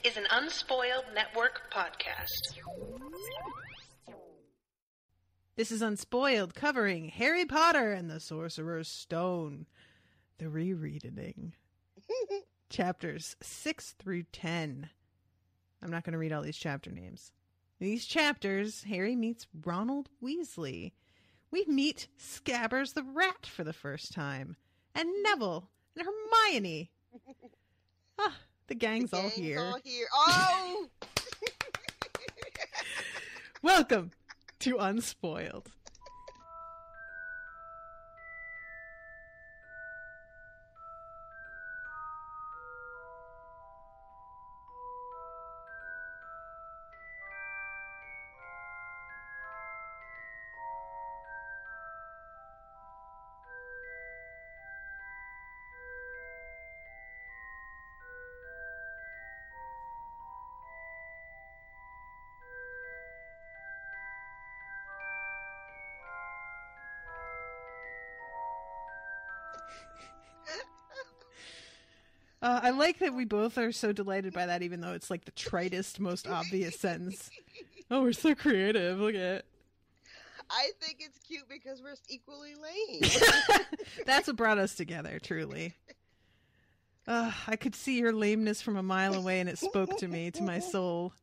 is an Unspoiled Network podcast. This is Unspoiled, covering Harry Potter and the Sorcerer's Stone, the rereading. Chapters 6 through 10. I'm not going to read all these chapter names. In these chapters, Harry meets Ronald Weasley. We meet Scabbers the Rat for the first time, and Neville and Hermione. The gang's all here. Oh! Welcome to Unspoiled. I like that we both are so delighted by that, even though it's like the tritest, most obvious sentence. Oh, we're so creative. Look at it. I think it's cute because we're equally lame. That's what brought us together, truly. I could see your lameness from a mile away, and it spoke to me, to my soul.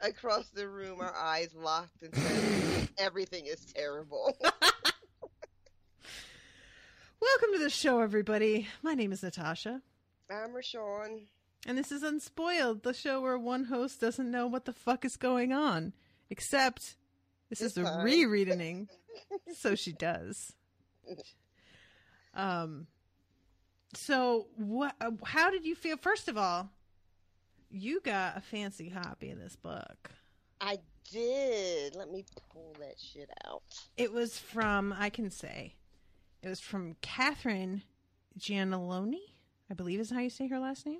Across the room, our eyes locked and said, everything is terrible. Welcome to the show, everybody. My name is Natasha. I'm Rashawn. And this is Unspoiled, the show where one host doesn't know what the fuck is going on. Except, this is a rereading, so she does. So, how did you feel? First of all, you got a fancy copy of this book. I did. Let me pull that shit out. It was from, it was from Catherine Gianelloni, I believe is how you say her last name.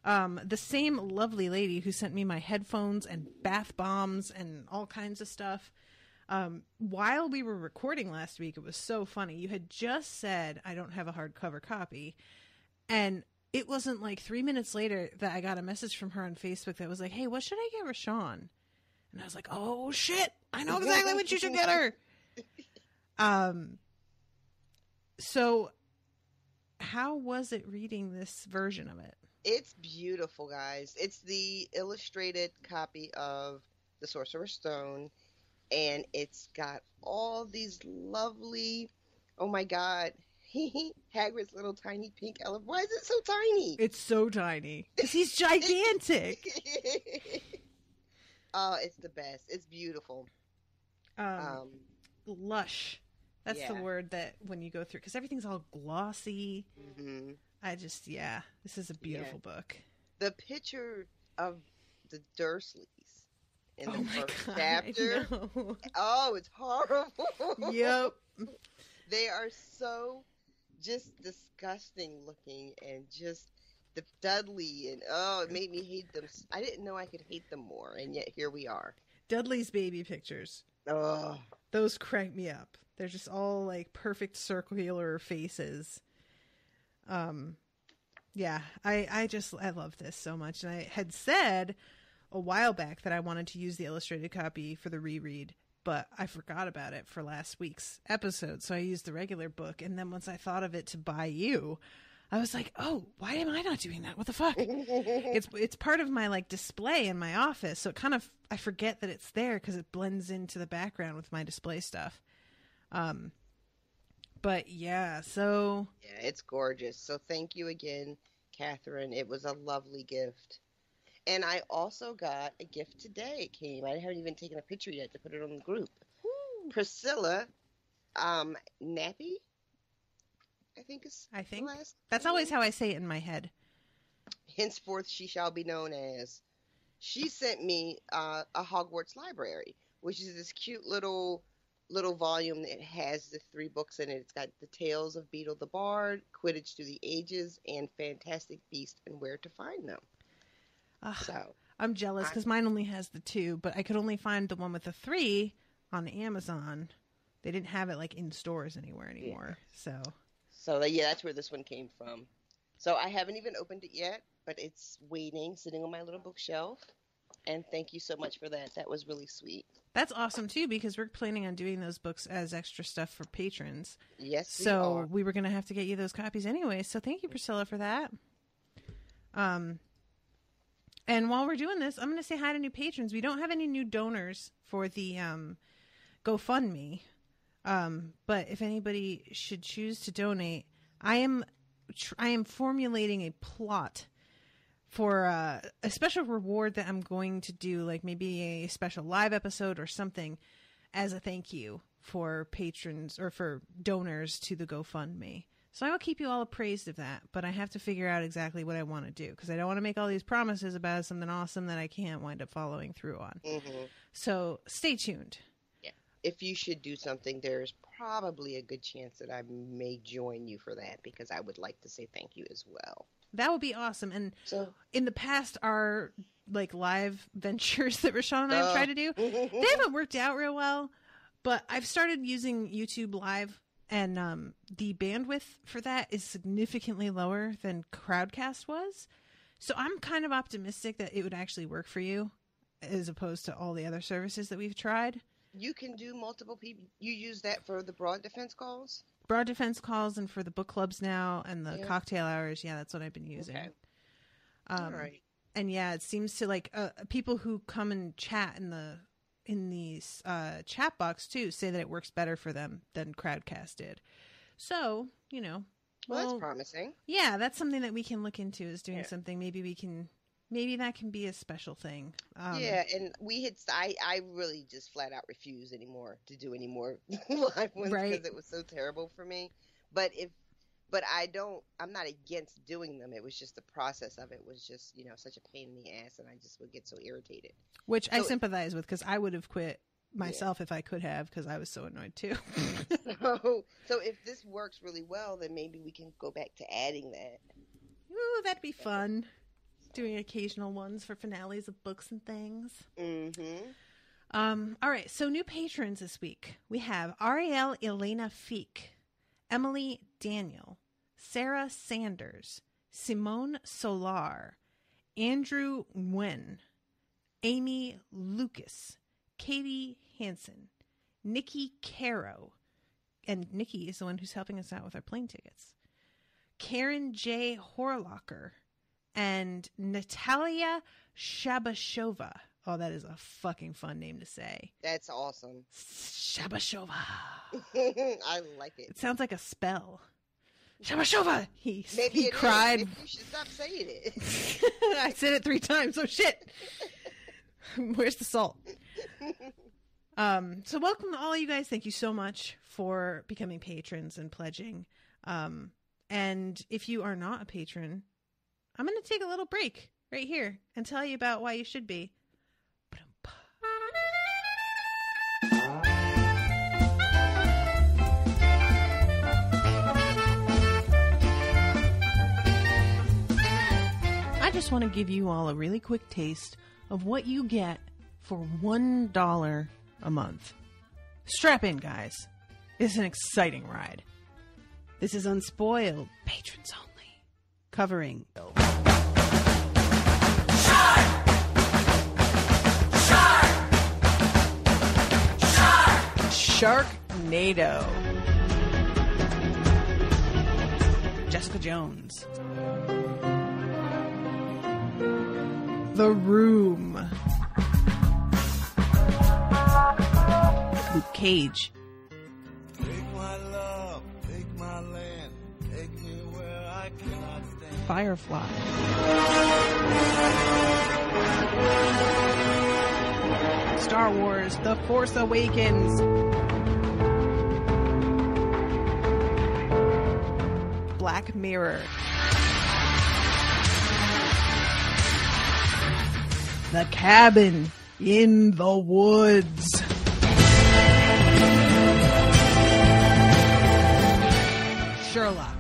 The same lovely lady who sent me my headphones and bath bombs and all kinds of stuff. While we were recording last week, it was so funny. You had just said, I don't have a hardcover copy. And it wasn't like 3 minutes later that I got a message from her on Facebook that was like, hey, what should I get Rashawn? And I was like, oh shit, I know exactly what you should get her. So how was it reading this version of it? It's beautiful, guys. It's the illustrated copy of The Sorcerer's Stone, and it's got all these lovely, oh my god, Hagrid's little tiny pink elephant. Why is it so tiny? It's so tiny. Because he's gigantic. Oh, it's the best. It's beautiful. Lush. That's the word that when you go through, because everything's all glossy. Mm-hmm. This is a beautiful book. The picture of the Dursleys in the first chapter. Oh, it's horrible. Yep. They are so just disgusting looking, and just the Dudley, and it made me hate them. I didn't know I could hate them more, and yet here we are. Dudley's baby pictures. Oh. Those crank me up. They're just all like perfect circular faces. I love this so much. And I had said a while back that I wanted to use the illustrated copy for the reread, but I forgot about it for last week's episode. So I used the regular book. And then once I thought of it to buy you, I was like, oh, why am I not doing that? What the fuck? It's part of my like display in my office. So it kind of, I forget that it's there because it blends into the background with my display stuff. But yeah, so. Yeah, it's gorgeous. So thank you again, Catherine. It was a lovely gift. And I also got a gift today. It came. I haven't even taken a picture yet to put it on the group. Woo. Priscilla, Nappy, I think the last that's name. Always how I say it in my head. Henceforth she shall be known as. She sent me a Hogwarts library, which is this cute little volume that has the 3 books in it. It's got the Tales of Beetle the Bard, Quidditch Through the Ages, and Fantastic Beasts and Where to Find Them. So I'm jealous because mine only has the 2, but I could only find the one with the 3 on Amazon. They didn't have it like in stores anywhere anymore. Yeah. So yeah, that's where this one came from. So I haven't even opened it yet, but it's waiting, sitting on my little bookshelf. And thank you so much for that. That was really sweet. That's awesome, too, because we're planning on doing those books as extra stuff for patrons. Yes, we are. So we were going to have to get you those copies anyway. So thank you, Priscilla, for that. And while we're doing this, I'm going to say hi to new patrons. We don't have any new donors for the GoFundMe. But if anybody should choose to donate, I am formulating a plot for a special reward that I'm going to do, like maybe a special live episode or something as a thank you for patrons or for donors to the GoFundMe. So I will keep you all appraised of that, but I have to figure out exactly what I want to do because I don't want to make all these promises about something awesome that I can't wind up following through on. Mm-hmm. So stay tuned. Yeah. If you should do something, there's probably a good chance that I may join you for that because I would like to say thank you as well. That would be awesome. And so, in the past, our like live ventures that Rashawn and I have tried to do, they haven't worked out real well. But I've started using YouTube Live, and the bandwidth for that is significantly lower than Crowdcast was. So I'm kind of optimistic that it would actually work for you, as opposed to all the other services that we've tried. You can do multiple people. You use that for the broad defense calls? Broad defense calls and for the book clubs now and the cocktail hours. Yeah, that's what I've been using. Okay. All right. And yeah, it seems to like people who come and chat in the chat box too say that it works better for them than Crowdcast did. So, you know. Well, that's promising. Yeah, that's something that we can look into is doing something. Maybe that can be a special thing. Yeah, and I really just flat out refuse to do any more live ones because it was so terrible for me. But I'm not against doing them. It was just the process of it was just, such a pain in the ass, and I just would get so irritated. Which I sympathize with because I would have quit myself if I could have because I was so annoyed too. So if this works really well, then maybe we can go back to adding that. Ooh, that'd be fun. Doing occasional ones for finales of books and things. Mm-hmm. All right, so new patrons this week. We have Ariel Elena Feek, Emily Daniel, Sarah Sanders, Simone Solar, Andrew Nguyen, Amy Lucas, Katie Hansen, Nikki Caro, and Nikki is the one who's helping us out with our plane tickets, Karen J. Horlocker, and Natalia Shabashova. Oh, that is a fucking fun name to say. That's awesome. Shabashova. I like it. It sounds like a spell. Shabashova! He cried. Maybe you should stop saying it. I said it 3 times. Oh, shit. Where's the salt? So welcome to all you guys. Thank you so much for becoming patrons and pledging. And if you are not a patron, I'm going to take a little break right here and tell you about why you should be. I just want to give you all a really quick taste of what you get for $1 a month. Strap in, guys. It's an exciting ride. This is Unspoiled, patrons only. Covering Sharknado, Jessica Jones, The Room, Luke Cage, Take my love, take my land, take me where I cannot stand. Firefly, Star Wars The Force Awakens, Black Mirror, The Cabin in the Woods, Sherlock,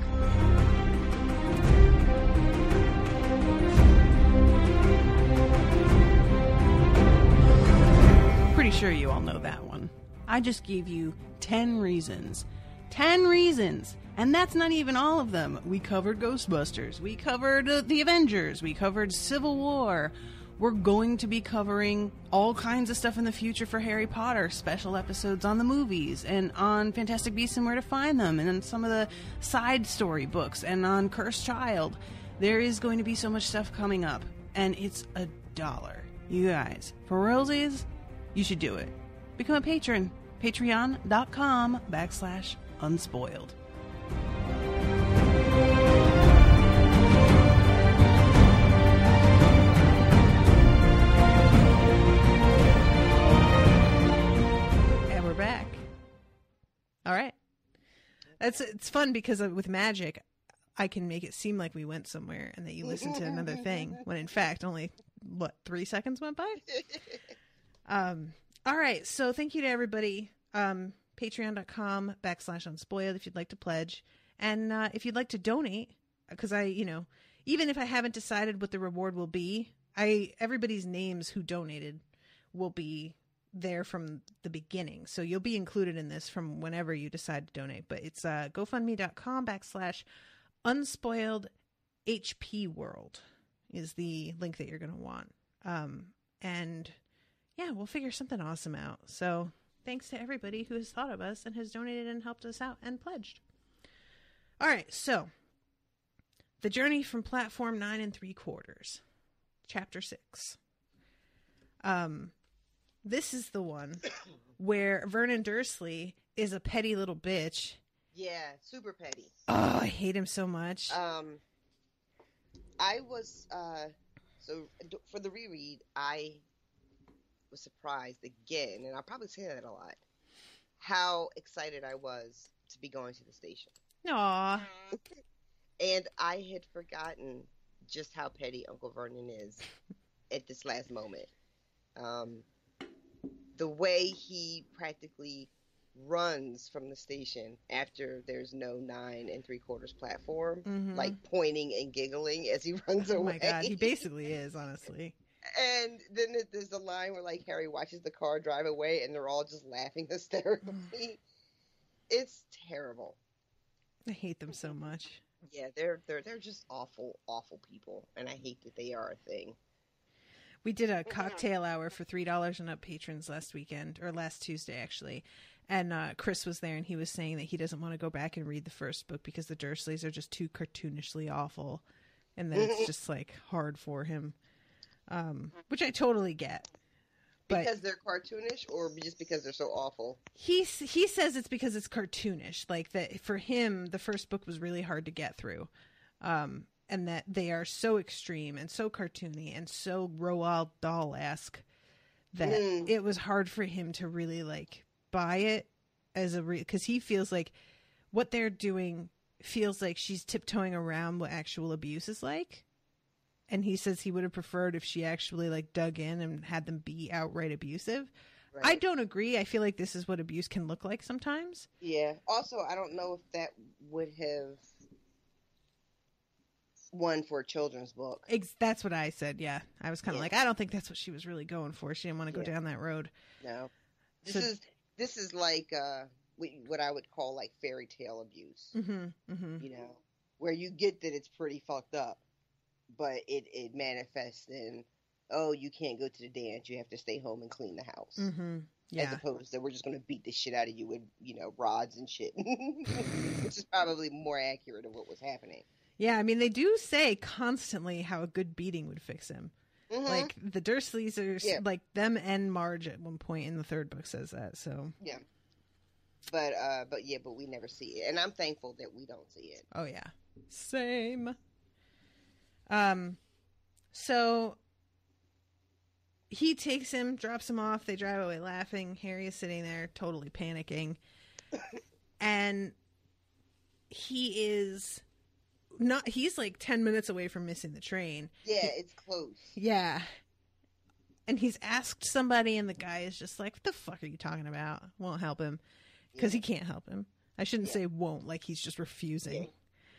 pretty sure you all know that one. I just gave you 10 reasons. 10 reasons And that's not even all of them. We covered Ghostbusters. We covered the Avengers. We covered Civil War. We're going to be covering all kinds of stuff in the future for Harry Potter, special episodes on the movies, and on Fantastic Beasts and Where to Find Them, and on some of the side story books, and on Cursed Child. There is going to be so much stuff coming up, and it's $1. You guys, for realsies, you should do it. Become a patron. Patreon.com/unspoiled. Back. All right. It's fun because with magic, I can make it seem like we went somewhere and that you listened to another thing when in fact only 3 seconds went by. All right. So thank you to everybody. Patreon.com/unspoiled if you'd like to pledge, and if you'd like to donate, because even if I haven't decided what the reward will be, everybody's names who donated will be there from the beginning, so you'll be included in this from whenever you decide to donate. But it's gofundme.com/unspoiled HP world is the link that you're going to want. And yeah, we'll figure something awesome out. So thanks to everybody who has thought of us and has donated and helped us out and pledged. All right, so the journey from platform 9 3/4, chapter 6. This is the one where Vernon Dursley is a petty little bitch. Yeah, super petty. Oh, I hate him so much. I was, so for the reread, I was surprised again, and I'll probably say that a lot, how excited I was to be going to the station. Aww. And I had forgotten just how petty Uncle Vernon is at this last moment. The way he practically runs from the station after there's no 9 3/4 platform, like pointing and giggling as he runs away. Oh my god, he basically is, honestly. And then there's the line where like Harry watches the car drive away and they're all just laughing hysterically. It's terrible. I hate them so much. Yeah, they're just awful, awful people, and I hate that they are a thing. We did a cocktail hour for $3 and up patrons last weekend, or last Tuesday, actually. And Chris was there, and he was saying that he doesn't want to go back and read the first book because the Dursleys are just too cartoonishly awful, and that it's just like hard for him, which I totally get. But because they're cartoonish, or just because they're so awful? He says it's because it's cartoonish. Like that for him, the first book was really hard to get through. And that they are so extreme and so cartoony and so Roald Dahl-esque that it was hard for him to really like buy it as because he feels like what they're doing feels like she's tiptoeing around what actual abuse is like. And he says he would have preferred if she actually like dug in and had them be outright abusive. Right. I don't agree. I feel like this is what abuse can look like sometimes. Yeah. Also, I don't know if that would have one for a children's book. That's what I said. Yeah, I was kind of like, I don't think that's what she was really going for. She didn't want to go down that road. No, this is like what I would call like fairy tale abuse. You know, where you get that it's pretty fucked up, but it manifests in, oh, you can't go to the dance, you have to stay home and clean the house. As opposed to we're just going to beat the shit out of you with rods and shit, which is probably more accurate of what was happening. Yeah, I mean, they do say constantly how a good beating would fix him. Like, the Dursleys are, like, them and Marge at one point in the third book says that, so. Yeah. But we never see it. And I'm thankful that we don't see it. Oh, yeah. Same. So, he takes him, drops him off, they drive away laughing. Harry is sitting there totally panicking. And he's like 10 minutes away from missing the train. Yeah, it's close. Yeah. And he's asked somebody, and the guy is just like, what the fuck are you talking about? Won't help him. Because he can't help him. I shouldn't say won't, like he's just refusing. Yeah.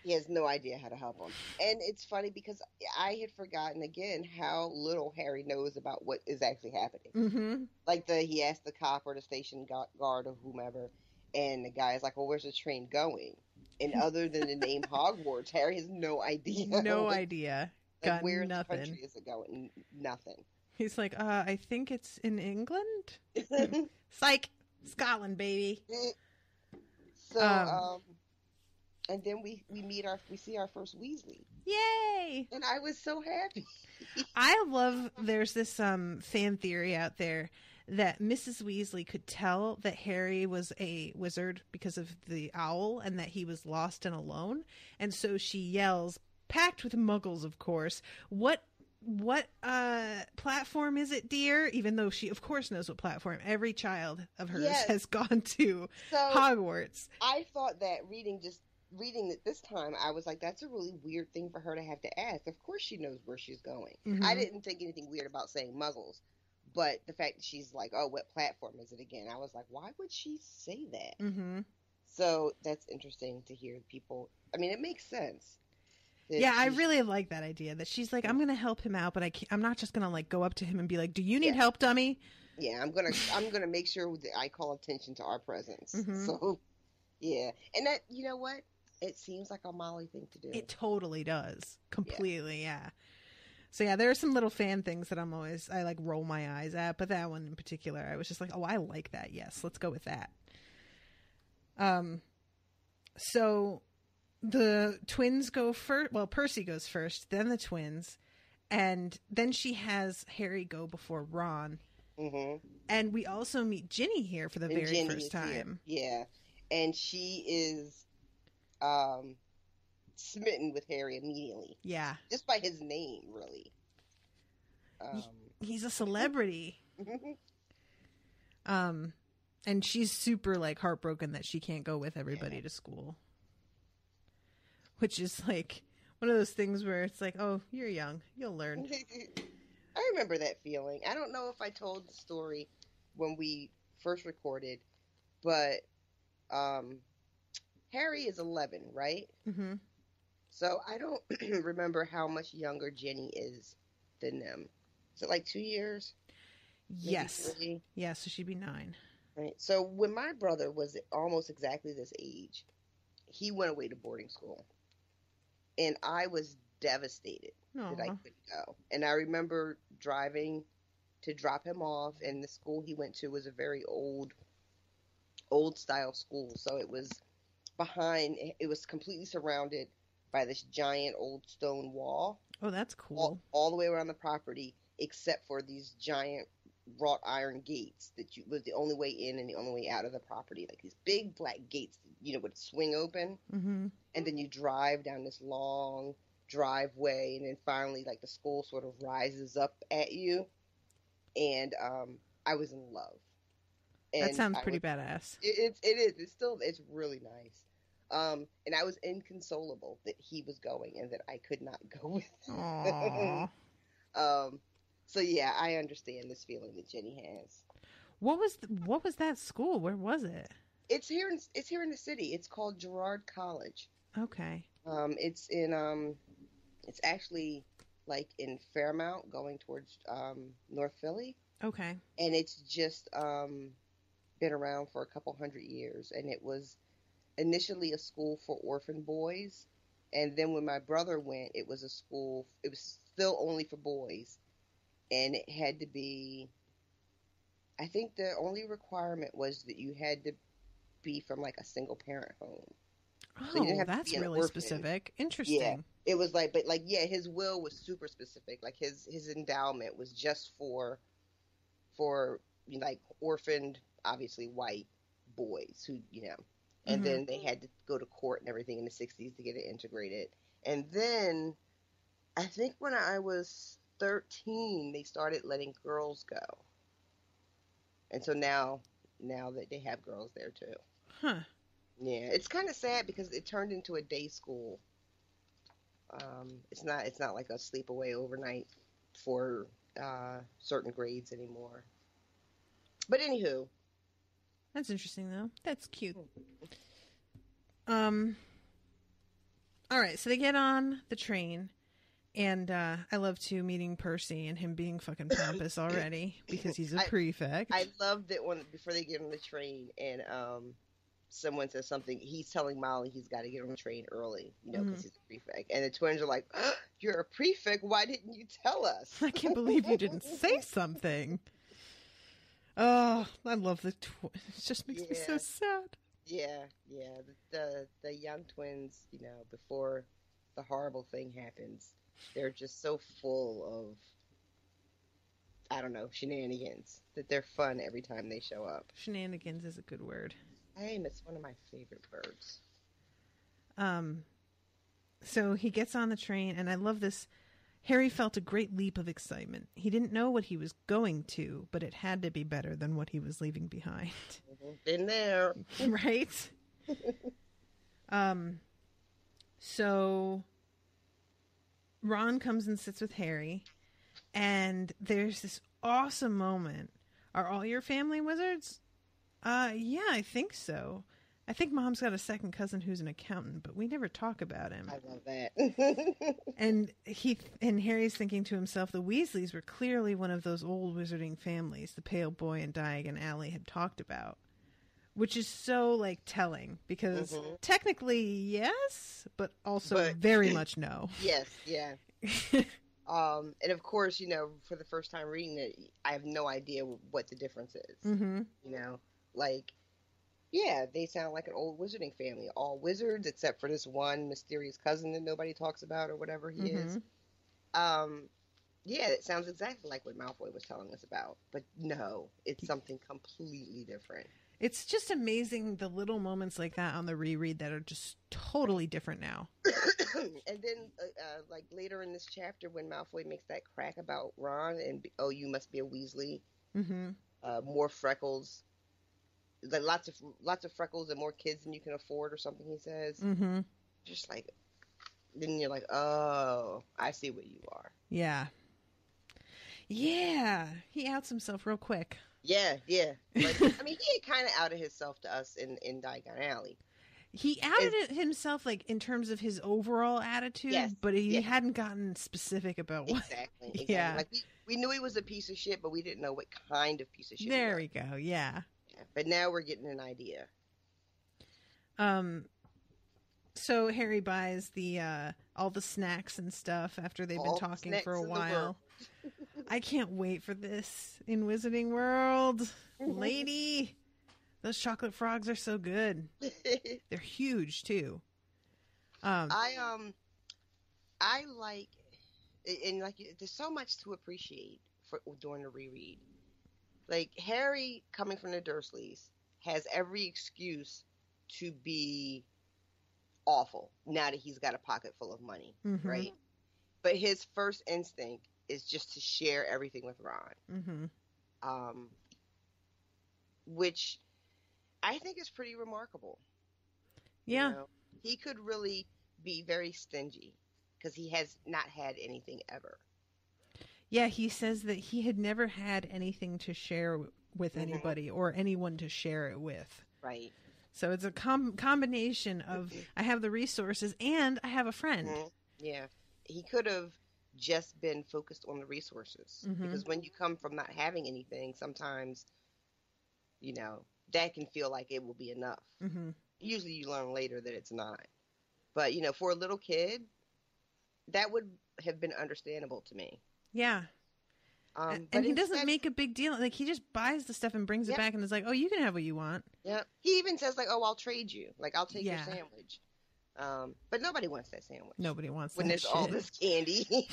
He has no idea how to help him. And it's funny because I had forgotten again how little Harry knows about what is actually happening. Like he asked the cop or the station guard or whomever, and the guy is like, well, where's the train going? And other than the name Hogwarts, Harry has no idea. No idea. Like, Got where in the nothing. country is it going? Nothing. He's like, I think it's in England. Psych, Scotland, baby. So, and then we see our first Weasley. Yay! And I was so happy. I love. There's this fan theory out there that Mrs. Weasley could tell that Harry was a wizard because of the owl, and that he was lost and alone, and so she yells, packed with Muggles, of course. What platform is it, dear? Even though she, of course, knows what platform. Every child of hers has gone to Hogwarts. I thought that reading it this time, I was like, that's a really weird thing for her to have to ask. Of course she knows where she's going. Mm-hmm. I didn't think anything weird about saying Muggles. But the fact that she's like, oh, what platform is it again? I was like, why would she say that? Mm-hmm. So that's interesting to hear people. I mean, it makes sense. Yeah, I really like that idea that she's like, I'm going to help him out, but I'm not just going to like go up to him and be like, do you need help, dummy? Yeah, I'm gonna make sure that I call attention to our presence. Mm-hmm. So, yeah, and that, you know what? It seems like a Molly thing to do. It totally does. Completely, yeah. So yeah, there are some little fan things that I like roll my eyes at, but that one in particular, I was just like, oh, I like that. Yes, let's go with that. So the twins go first. Well, Percy goes first, then the twins, and then she has Harry go before Ron. Mm-hmm. And we also meet Ginny here for the very first time. Here. Yeah, and she is smitten with Harry immediately. Yeah, just by his name, really. He's a celebrity. And she's super like heartbroken that she can't go with everybody to school. Which is like one of those things where it's like, oh, you're young, you'll learn. I remember that feeling. I don't know if I told the story when we first recorded, but Harry is 11, right? Mm-hmm. So I don't remember how much younger Jenny is than them. Is it like 2 years? Yes. Yeah, so she'd be 9. Right. So when my brother was almost exactly this age, he went away to boarding school. And I was devastated that I couldn't go. And I remember driving to drop him off, and the school he went to was a very old style school. So it was completely surrounded by this giant old stone wall. Oh, that's cool. All the way around the property, except for these giant wrought iron gates that was the only way in and the only way out of the property. Like these big black gates, would swing open. Mm-hmm. And then you drive down this long driveway, and then finally, like, the school sort of rises up at you. And I was in love. And that sounds pretty badass. It is. It's really nice. And I was inconsolable that he was going and that I could not go with him. So yeah, I understand this feeling that Jenny has. What was that school? Where was it? It's here in the city. It's called Girard College. Okay. It's actually like in Fairmount, going towards North Philly. Okay. And it's just been around for a couple hundred years, and it was initially a school for orphan boys, and then when my brother went, it was still only for boys, and it had to be, I think the only requirement was that you had to be from like a single parent home. Oh, so that's really specific. Interesting. Yeah, it was like, his will was super specific. Like his endowment was just for like orphaned, obviously white boys who, and then they had to go to court and everything in the 60s to get it integrated. And then I think when I was 13, they started letting girls go. And so now that they have girls there too. Huh. Yeah, it's kind of sad because it turned into a day school. It's not like a sleepaway overnight for certain grades anymore. But anywho, that's interesting though. That's cute. All right, so they get on the train, and I love too meeting Percy and him being fucking pompous already because he's a prefect. I loved it before they get on the train, and someone says something, he's telling Molly he's got to get on the train early, because Mm-hmm. he's a prefect. And the twins are like, "You're a prefect? Why didn't you tell us?" I can't believe you didn't say something. Oh, I love the twins. It just makes me so sad. Yeah. The young twins, before the horrible thing happens, they're just so full of, I don't know, shenanigans, that they're fun every time they show up. Shenanigans is a good word. It's one of my favorite birds. So he gets on the train, and I love this. Harry felt a great leap of excitement. He didn't know what he was going to, but it had to be better than what he was leaving behind. Been there. Right? So Ron comes and sits with Harry, and there's this awesome moment. Are all your family wizards? Yeah, I think so. I think Mom's got a second cousin who's an accountant, but we never talk about him. I love that. And Harry's thinking to himself, the Weasleys were clearly one of those old wizarding families the Pale Boy and Diagon Alley had talked about, which is so telling, because technically yes, but also very much no. Yes, yeah. And of course, for the first time reading it, I have no idea what the difference is. Mm-hmm. Yeah, they sound like an old wizarding family. All wizards, except for this one mysterious cousin that nobody talks about or whatever he is. Yeah, it sounds exactly like what Malfoy was telling us about. But no, it's something completely different. It's just amazing, the little moments like that on the reread that are just totally different now. And then, later in this chapter, when Malfoy makes that crack about Ron and, you must be a Weasley. Mm-hmm. More freckles. Lots of freckles and more kids than you can afford, or something he says. Mm-hmm. Just then you're like, oh, I see what you are. Yeah, he outs himself real quick. Yeah. But, he had kind of outed himself to us in Diagon Alley. He outed himself in terms of his overall attitude, yes, but he hadn't gotten specific about what. Exactly. Yeah. We knew he was a piece of shit, but we didn't know what kind of piece of shit. There we go. Yeah. But now we're getting an idea. So Harry buys all the snacks and stuff after they've been talking for a while. I can't wait for this in Wizarding World. Lady, those chocolate frogs are so good. They're huge too. I like, and there's so much to appreciate during the reread. Harry, coming from the Dursleys, has every excuse to be awful now that he's got a pocket full of money, right? But his first instinct is just to share everything with Ron, which I think is pretty remarkable. Yeah. He could really be very stingy because he has not had anything ever. Yeah, he says that he had never had anything to share with anybody or anyone to share it with. Right. So it's a combination of I have the resources and I have a friend. Yeah. He could have just been focused on the resources. Because when you come from not having anything, sometimes, that can feel like it will be enough. Usually you learn later that it's not. But, for a little kid, that would have been understandable to me. Yeah. And he doesn't make a big deal. He just buys the stuff and brings it back and is like, oh, you can have what you want. Yeah. He even says oh, I'll trade you. I'll take your sandwich. But nobody wants that sandwich. Nobody wants that when there's all this candy.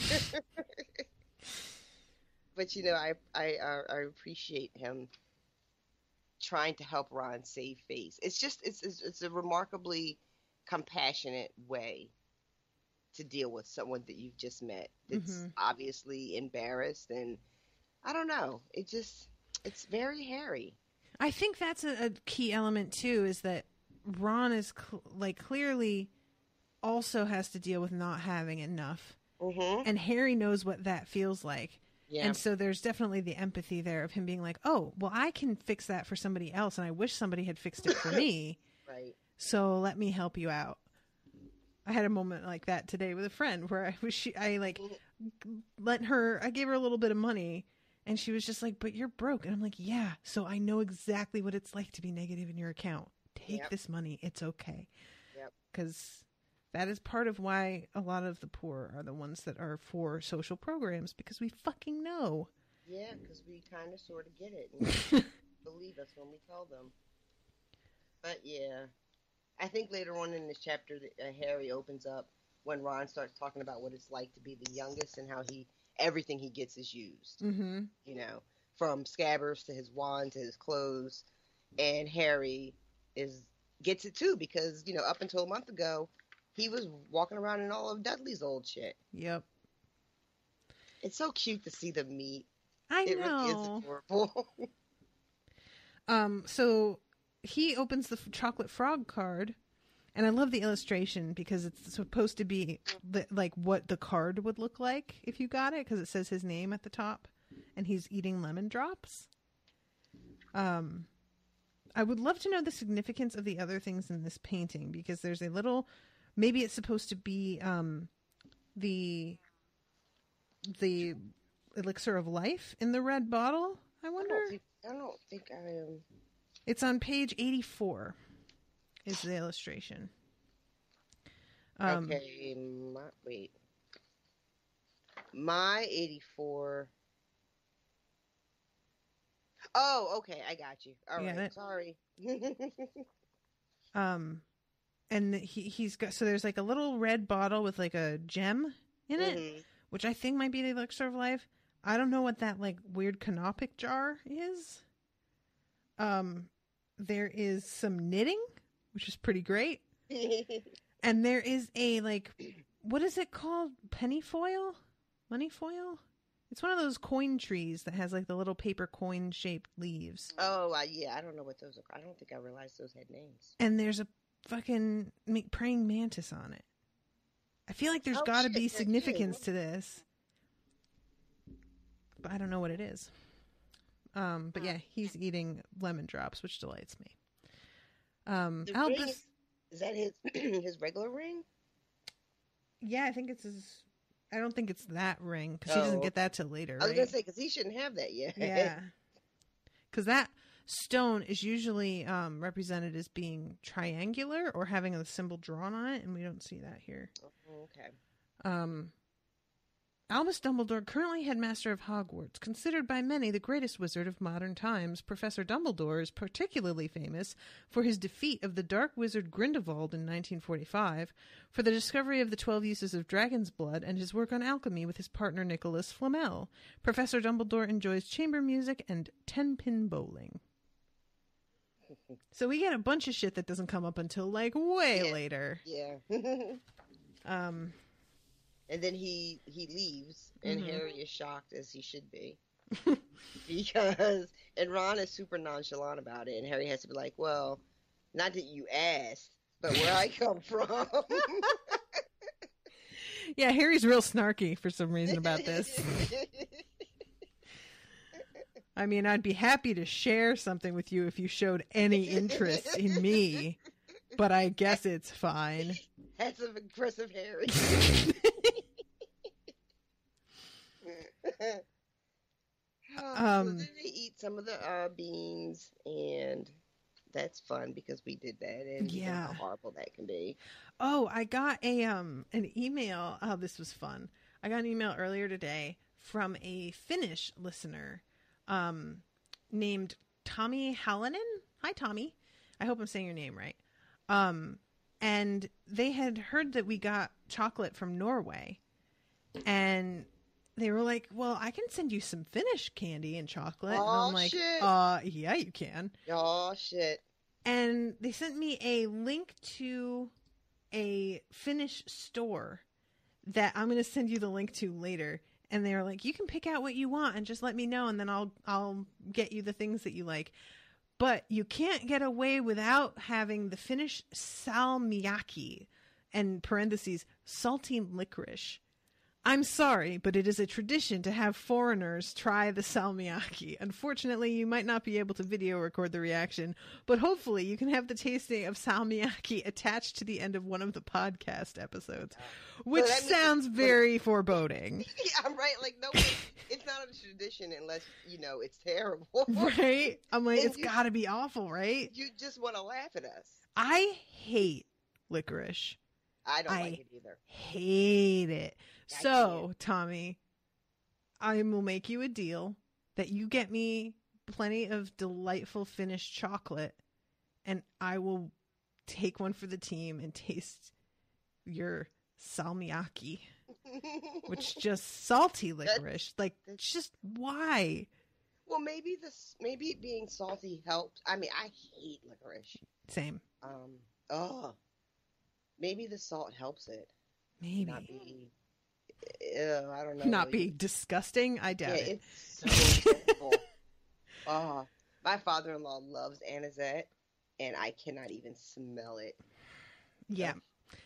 But, I appreciate him trying to help Ron save face. It's just, it's a remarkably compassionate way to deal with someone that you've just met that's obviously embarrassed, and I don't know, it's very Harry. I think that's a key element too, is that Ron is clearly also has to deal with not having enough, and Harry knows what that feels like. Yeah. And so there's definitely the empathy there of him being like, oh, well, I can fix that for somebody else, and I wish somebody had fixed it for me. Right. So let me help you out. I had a moment like that today with a friend where I gave her a little bit of money, and she was just like, but you're broke. And I'm like, yeah, so I know exactly what it's like to be negative in your account. take this money. It's okay. Yep. Because that is part of why a lot of the poor are the ones that are for social programs, because we fucking know. Yeah, because we kind of sort of get it and believe us when we tell them. But yeah, I think later on in this chapter, Harry opens up when Ron starts talking about what it's like to be the youngest and how everything he gets is used. Mm-hmm. You know, from scabbards to his wand to his clothes, and Harry gets it too because up until a month ago, he was walking around in all of Dudley's old shit. Yep. It's so cute to see them meet. It really is adorable. So he opens the chocolate frog card, and I love the illustration because it's supposed to be like what the card would look like if you got it, because it says his name at the top, and he's eating lemon drops. I would love to know the significance of the other things in this painting, because there's a little, maybe it's supposed to be the elixir of life in the red bottle, I wonder. I don't think I am. It's on page 84 is the illustration. Okay, wait. My 84. Oh, okay, I got you. All right, sorry. And he's got, so there's like a little red bottle with like a gem in it, which I think might be the elixir of life. I don't know what that like weird canopic jar is. There is some knitting, which is pretty great. And there is a like, what is it called? Penny foil? Money foil? It's one of those coin trees that has like the little paper coin shaped leaves. Oh, yeah. I don't know what those are. I don't think I realized those had names. And there's a fucking praying mantis on it. I feel like there's got to be significance to this. But I don't know what it is. But yeah, he's eating lemon drops, which delights me. Albus, is that his his regular ring? Yeah, I think it's his. I don't think it's that ring because he doesn't get that till later. I was gonna say because he shouldn't have that yet. Yeah, because that stone is usually represented as being triangular or having a symbol drawn on it, and we don't see that here. Okay. Albus Dumbledore, currently headmaster of Hogwarts, considered by many the greatest wizard of modern times, Professor Dumbledore is particularly famous for his defeat of the dark wizard Grindelwald in 1945, for the discovery of the 12 uses of dragon's blood, and his work on alchemy with his partner Nicholas Flamel. Professor Dumbledore enjoys chamber music and 10-pin bowling. So we get a bunch of shit that doesn't come up until like way later. Yeah. And then he leaves, and Harry is shocked, as he should be. And Ron is super nonchalant about it, and Harry has to be like, well, not that you asked, but where I come from. Yeah, Harry's real snarky for some reason about this. I mean, I'd be happy to share something with you if you showed any interest in me, but I guess it's fine. That's an aggressive Harry. So then they eat some of the beans, and that's fun because we did that, and you know how horrible that can be. Oh, I got an email. Oh, this was fun. I got an email earlier today from a Finnish listener named Tommy Hallinen. Hi, Tommy. I hope I'm saying your name right. And they had heard that we got chocolate from Norway, and they were like, well, I can send you some Finnish candy and chocolate. Oh, and I'm like, shit. Yeah, you can. Oh, shit. And they sent me a link to a Finnish store that I'm going to send you the link to later. And they were like, you can pick out what you want and just let me know, and then I'll get you the things that you like. But you can't get away without having the Finnish salmiakki, and parentheses, salty licorice. I'm sorry, but it is a tradition to have foreigners try the salmiakki. Unfortunately, you might not be able to video record the reaction, but hopefully you can have the tasting of salmiakki attached to the end of one of the podcast episodes, which sounds very foreboding. Yeah, I'm right. Like, no, it's not a tradition unless, it's terrible. Right? I'm like, it's got to be awful, right? You just want to laugh at us. I hate licorice. I don't like it either. Hate it. So, Tommy, I will make you a deal that you get me plenty of delightful Finnish chocolate, and I will take one for the team and taste your salmiakki, which is just salty licorice. Just why? Well, maybe it being salty helps. I mean, I hate licorice. Same. Maybe the salt helps it. Maybe. Not be, I don't know. Not be disgusting? I doubt it. It's so terrible. My father-in-law loves anisette, and I cannot even smell it. Yeah.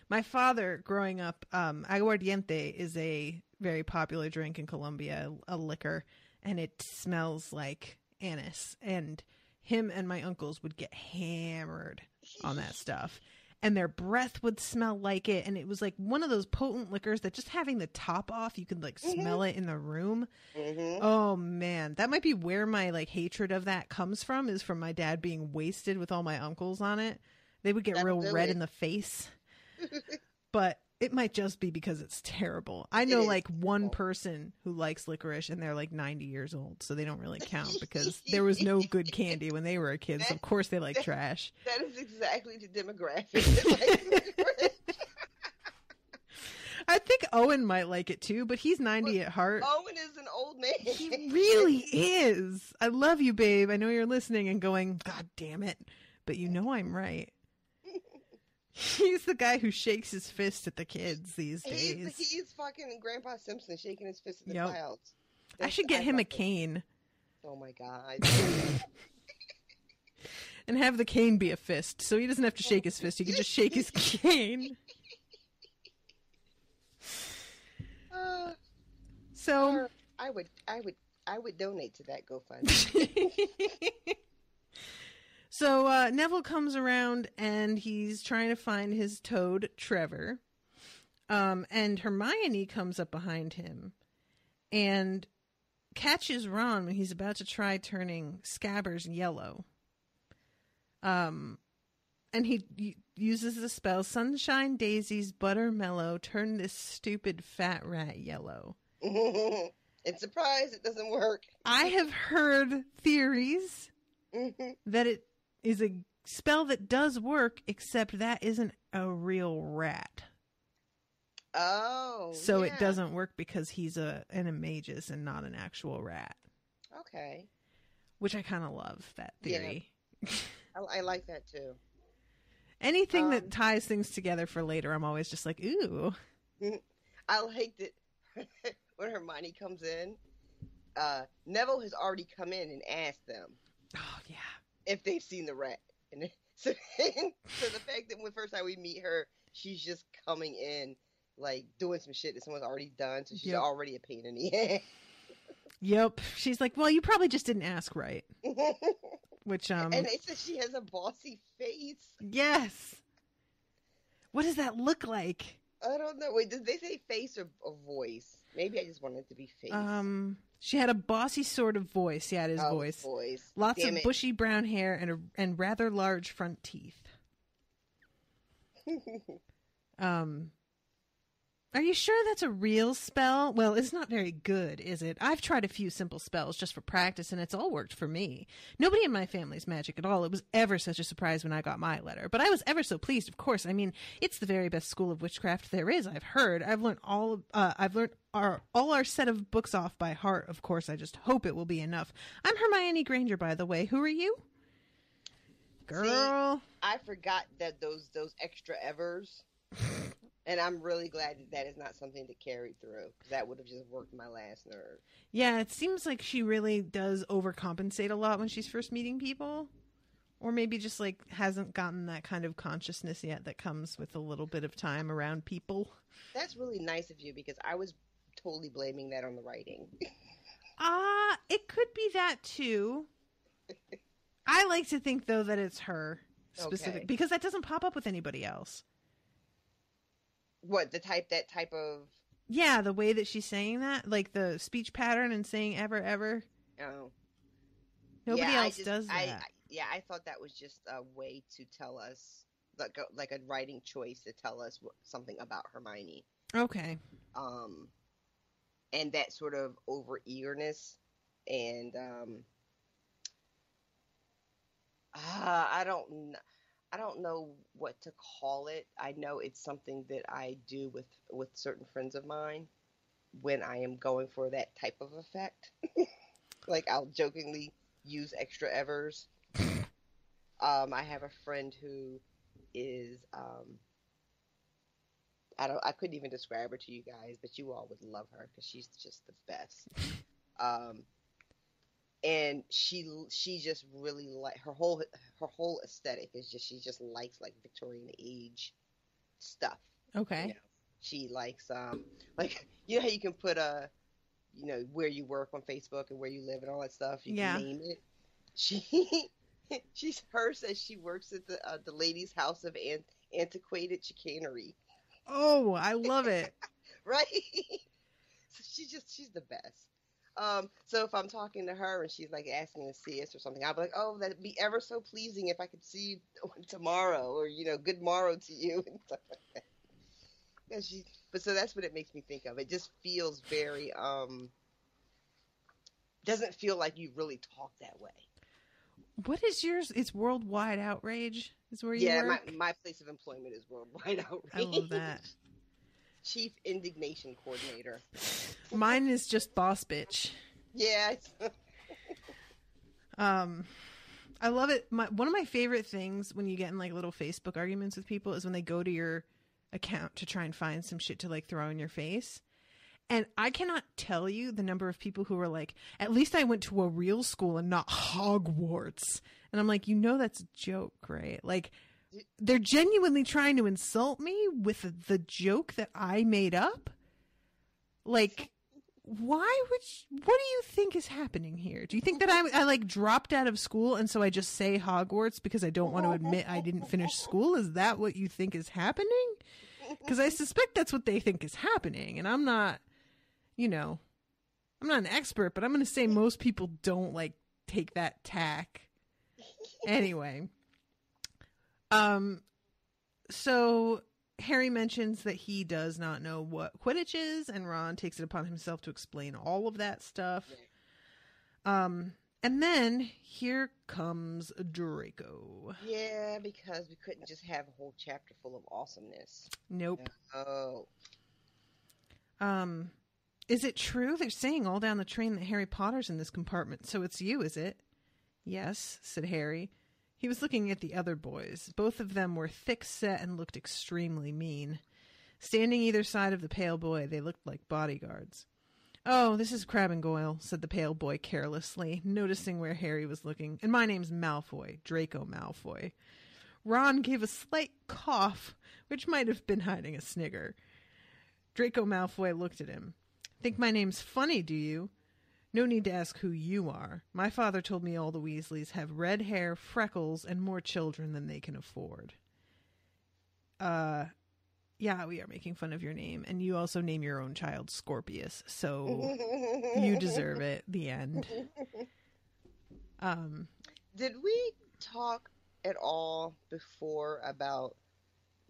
My father, growing up, aguardiente is a very popular drink in Colombia, a liquor, and it smells like anise. And him and my uncles would get hammered on that stuff. And their breath would smell like it. And it was like one of those potent liquors that just having the top off, you could smell it in the room. Mm-hmm. Oh, man. That might be where my hatred of that comes from, is from my dad being wasted with all my uncles on it. They would get real red in the face. But it might just be because it's terrible. I know one person who likes licorice, and they're 90 years old, so they don't really count because there was no good candy when they were a kid. So of course they like trash. That is exactly the demographic. I think Owen might like it too, but he's 90 at heart. Owen is an old man. He really is. I love you, babe. I know you're listening and going, God damn it. But you know I'm right. He's the guy who shakes his fist at the kids these days. He's fucking Grandpa Simpson shaking his fist at the clouds. I should get him a cane. Oh my God. And have the cane be a fist, so he doesn't have to shake his fist. He can just shake his cane. So I would donate to that GoFundMe. So Neville comes around and he's trying to find his toad, Trevor. And Hermione comes up behind him and catches Ron when he's about to try turning Scabbers yellow. And he uses the spell, Sunshine Daisies Buttermellow, turn this stupid fat rat yellow. And surprise, it doesn't work. I have heard theories that it is a spell that does work, except that isn't a real rat. Oh, so it doesn't work because he's an Animagus and not an actual rat. Okay. Which I kind of love, that theory. Yeah. I like that too. Anything that ties things together for later, I'm always just like, ooh. I like that when Hermione comes in, Neville has already come in and asked them. Oh, yeah. If they've seen the rat. And so the fact that when first time we meet her, she's just coming in, doing some shit that someone's already done, so she's already a pain in the ass. Yep. She's like, well, you probably just didn't ask right. Which, And they said she has a bossy face. Yes. What does that look like? I don't know. Wait, did they say face or voice? Maybe I just wanted it to be face. She had a bossy sort of voice. Yeah, it is voice. Lots of bushy brown hair and rather large front teeth. Are you sure that's a real spell? Well, it's not very good, is it? I've tried a few simple spells just for practice, and it's all worked for me. Nobody in my family's magic at all. It was ever such a surprise when I got my letter. But I was ever so pleased, of course. I mean, it's the very best school of witchcraft there is, I've heard. I've learned all our set of books off by heart, of course. I just hope it will be enough. I'm Hermione Granger, by the way. Who are you? Girl. See, I forgot that those extra evers. And I'm really glad that is not something to carry through. That would have just worked my last nerve. Yeah, it seems like she really does overcompensate a lot when she's first meeting people. Or maybe just hasn't gotten that kind of consciousness yet that comes with a little bit of time around people. That's really nice of you, because I was totally blaming that on the writing. It could be that too. I like to think though that it's her specific because that doesn't pop up with anybody else. What, that type of... Yeah, the way that she's saying that, like the speech pattern and saying ever, ever. Oh. Nobody else does that. I thought that was just a way to tell us, like a writing choice to tell us something about Hermione. Okay. And that sort of over eagerness, and I don't know what to call it. I know it's something that I do with certain friends of mine when I am going for that type of effect. Like, I'll jokingly use extra evers. I have a friend who is I couldn't even describe her to you guys, but you all would love her because she's just the best. And she just really her whole aesthetic is just, she just likes like Victorian age stuff. Okay. You know? She likes like, you know how you can put where you work on Facebook and where you live and all that stuff. You can name it. Her says she works at the Ladies' House of Antiquated Chicanery. Oh, I love it. Right? So she's the best. So if I'm talking to her and she's like asking to see us or something, I'll be like, oh, that'd be ever so pleasing if I could see you tomorrow, or, good morrow to you and stuff like that. But so that's what it makes me think of. It just feels very, doesn't feel like you really talk that way. What is yours? It's Worldwide Outrage is where you work? Yeah, my place of employment is Worldwide Outrage. I love that. Chief Indignation Coordinator. Mine is just Boss Bitch. Yeah. I love it. One of my favorite things when you get in like little Facebook arguments with people is when they go to your account to try and find some shit to like throw in your face. And I cannot tell you the number of people who are like, at least I went to a real school and not Hogwarts. And I'm like, that's a joke, right? Like, they're genuinely trying to insult me with the joke that I made up. Like, what do you think is happening here? Do you think that I like dropped out of school and so I just say Hogwarts because I don't want to admit I didn't finish school? Is that what you think is happening? Because I suspect that's what they think is happening. And I'm not, I'm not an expert, but I'm going to say most people don't like take that tack. Anyway. So Harry mentions that he does not know what Quidditch is, and Ron takes it upon himself to explain all of that stuff. And then here comes Draco. Yeah, because we couldn't just have a whole chapter full of awesomeness. Nope. Oh. Is it true? They're saying all down the train that Harry Potter's in this compartment, so it's you, is it? Yes, said Harry. He was looking at the other boys. Both of them were thick-set and looked extremely mean. Standing either side of the pale boy, they looked like bodyguards. Oh, this is Crabbe and Goyle, said the pale boy carelessly, noticing where Harry was looking. And my name's Malfoy, Draco Malfoy. Ron gave a slight cough, which might have been hiding a snigger. Draco Malfoy looked at him. Think my name's funny, do you? No need to ask who you are. My father told me all the Weasleys have red hair, freckles, and more children than they can afford. Yeah, we are making fun of your name, and you also name your own child Scorpius, so you deserve it. The end. Did we talk at all before about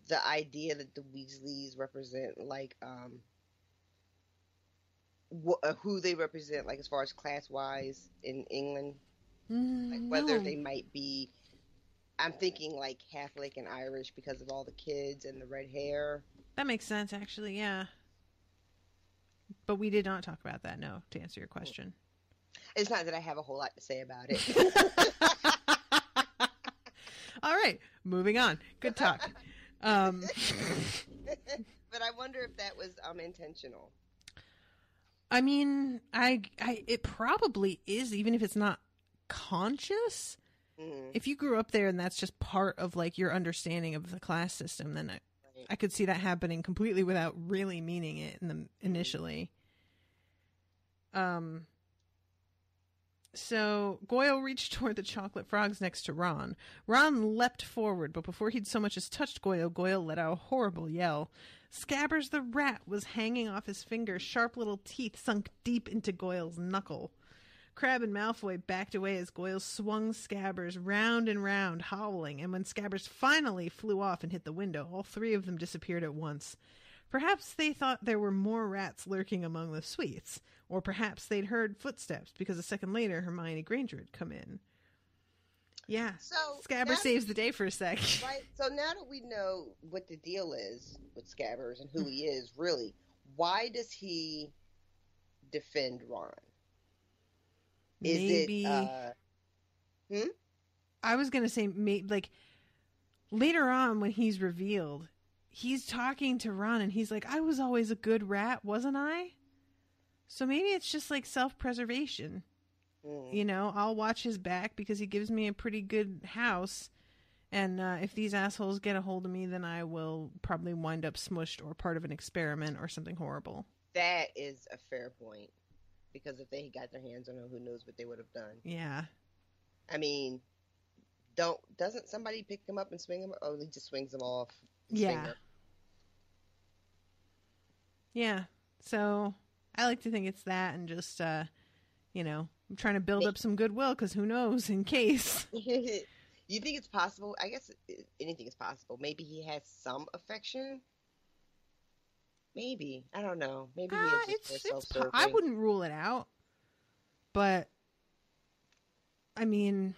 the idea that the Weasleys represent, like, who they represent, like, as far as class-wise in England? Like, whether they might be, I'm thinking, like, Catholic and Irish because of all the kids and the red hair. That makes sense, actually, yeah. But we did not talk about that, no, to answer your question. It's not that I have a whole lot to say about it. All right, moving on. Good talk. But I wonder if that was intentional. I mean, it probably is, even if it's not conscious. Mm-hmm. If you grew up there and that's just part of like your understanding of the class system, then I could see that happening completely without really meaning it initially. So Goyle reached toward the chocolate frogs next to Ron. Ron leapt forward, but before he'd so much as touched Goyle, Goyle let out a horrible yell. Scabbers the rat was hanging off his finger, sharp little teeth sunk deep into Goyle's knuckle. Crabbe and Malfoy backed away as Goyle swung Scabbers round and round, howling, and when Scabbers finally flew off and hit the window, all three of them disappeared at once. Perhaps they thought there were more rats lurking among the sweets, or perhaps they'd heard footsteps, because a second later Hermione Granger had come in. Yeah, So Scabbers saves the day for a sec. Right. So now that we know what the deal is with Scabbers and who he is, really, why does he defend Ron? Maybe. I was going to say, like, later on when he's revealed, he's talking to Ron and he's like, I was always a good rat, wasn't I? So maybe it's just like self-preservation. You know, I'll watch his back because he gives me a pretty good house. And if these assholes get a hold of me, then I will probably wind up smushed or part of an experiment or something horrible. That is a fair point. Because if they got their hands on him, who knows what they would have done. Yeah. I mean, doesn't somebody pick him up and swing him? Oh, he just swings him off. Yeah. Yeah. So I like to think it's that and just, you know, I'm trying to build up some goodwill because who knows, in case. You think it's possible? I guess anything is possible. Maybe he has some affection. Maybe. I don't know. Maybe he is just self-serving. I wouldn't rule it out. But, I mean,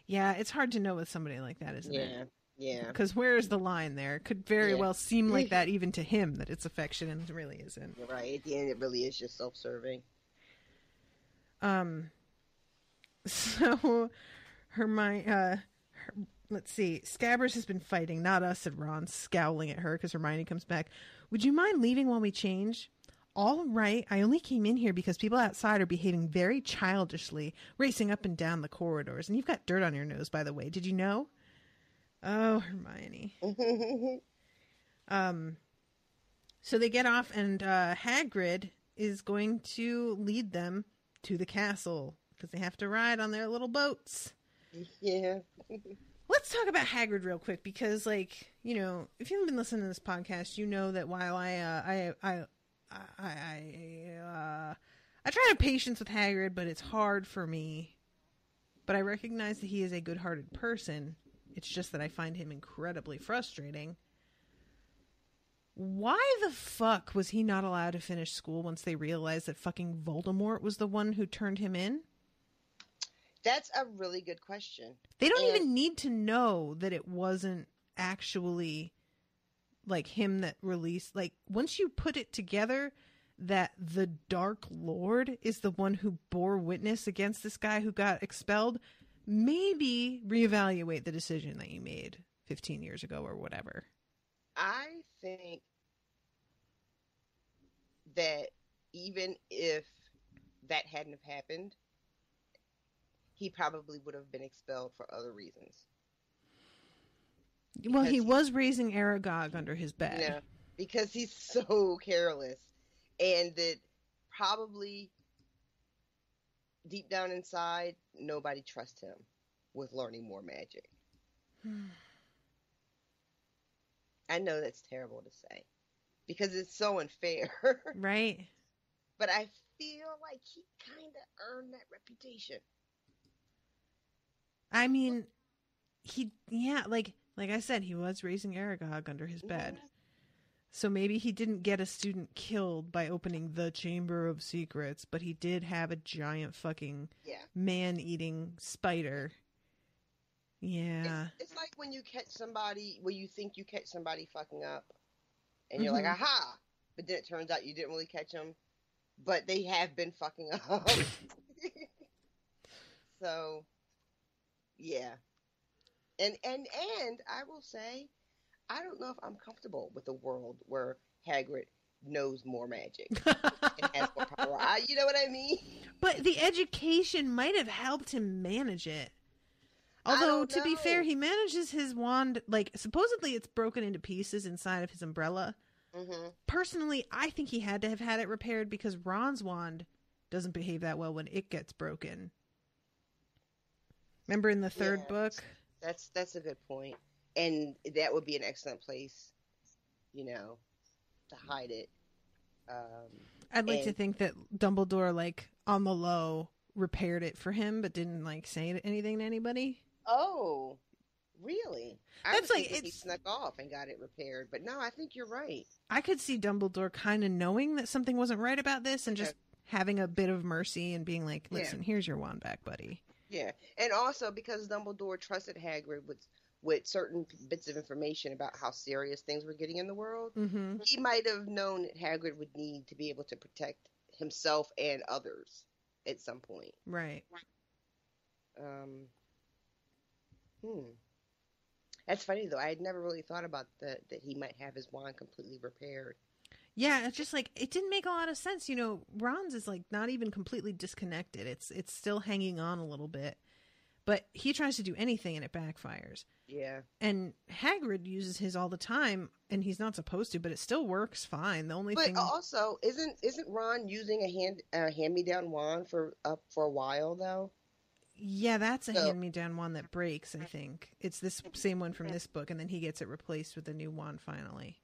yeah, it's hard to know with somebody like that, isn't it? Yeah. Because where is the line there? It could very well seem like that even to him, that it's affection, and it really isn't. You're right. At the end, it really is just self-serving. So Hermione, let's see. Scabbers has been fighting, not us, said Ron, scowling at her because Hermione comes back. Would you mind leaving while we change? All right. I only came in here because people outside are behaving very childishly, racing up and down the corridors. And you've got dirt on your nose, by the way. Did you know? Oh, Hermione. So they get off, and Hagrid is going to lead them to the castle because they have to ride on their little boats. Yeah. Let's talk about Hagrid real quick because, like, you know, if you haven't been listening to this podcast, you know that while I try to have patience with Hagrid, but it's hard for me. But I recognize that he is a good-hearted person. It's just that I find him incredibly frustrating. Why the fuck was he not allowed to finish school once they realized that fucking Voldemort was the one who turned him in? That's a really good question. They don't even need to know that it wasn't actually, like, him that released... Like, once you put it together that the Dark Lord is the one who bore witness against this guy who got expelled, maybe reevaluate the decision that you made 15 years ago or whatever. I think that even if that hadn't have happened, he probably would have been expelled for other reasons. Well, he was raising Aragog under his bed. Yeah, because he's so careless. And that probably deep down inside, nobody trusts him with learning more magic. I know that's terrible to say because it's so unfair. Right. But I feel like he kind of earned that reputation. I mean, like I said, he was raising Aragog under his bed. So maybe he didn't get a student killed by opening the Chamber of Secrets, but he did have a giant fucking man-eating spider. Yeah. It's like when you catch somebody, when you think you catch somebody fucking up, and you're like, aha! But then it turns out you didn't really catch them, but they have been fucking up. So, yeah. And I will say, I don't know if I'm comfortable with a world where Hagrid knows more magic and has more power. You know what I mean? But the education might have helped him manage it. Although, to be fair, he manages his wand, like, supposedly it's broken into pieces inside of his umbrella. Mm-hmm. Personally, I think he had to have had it repaired because Ron's wand doesn't behave that well when it gets broken. Remember in the third book? That's a good point. And that would be an excellent place, to hide it. I'd like to think that Dumbledore, like, on the low, repaired it for him, but didn't, like, say anything to anybody. Oh, really? That's like he snuck off and got it repaired, but no, I think you're right. I could see Dumbledore kind of knowing that something wasn't right about this and just having a bit of mercy and being like, listen, here's your wand back, buddy. Yeah, and also because Dumbledore trusted Hagrid with certain bits of information about how serious things were getting in the world, he might have known that Hagrid would need to be able to protect himself and others at some point. Right. That's funny, though. I had never really thought about that he might have his wand completely repaired. Yeah, it's just like, it didn't make a lot of sense. Ron's is like not even completely disconnected. It's still hanging on a little bit. But he tries to do anything and it backfires. Yeah. And Hagrid uses his all the time, and he's not supposed to, but it still works fine. The only thing... But also, isn't Ron using a hand-me-down wand for a while, though? Yeah, that's a hand-me-down wand that breaks, I think. It's this same one from this book, and then he gets it replaced with a new wand finally.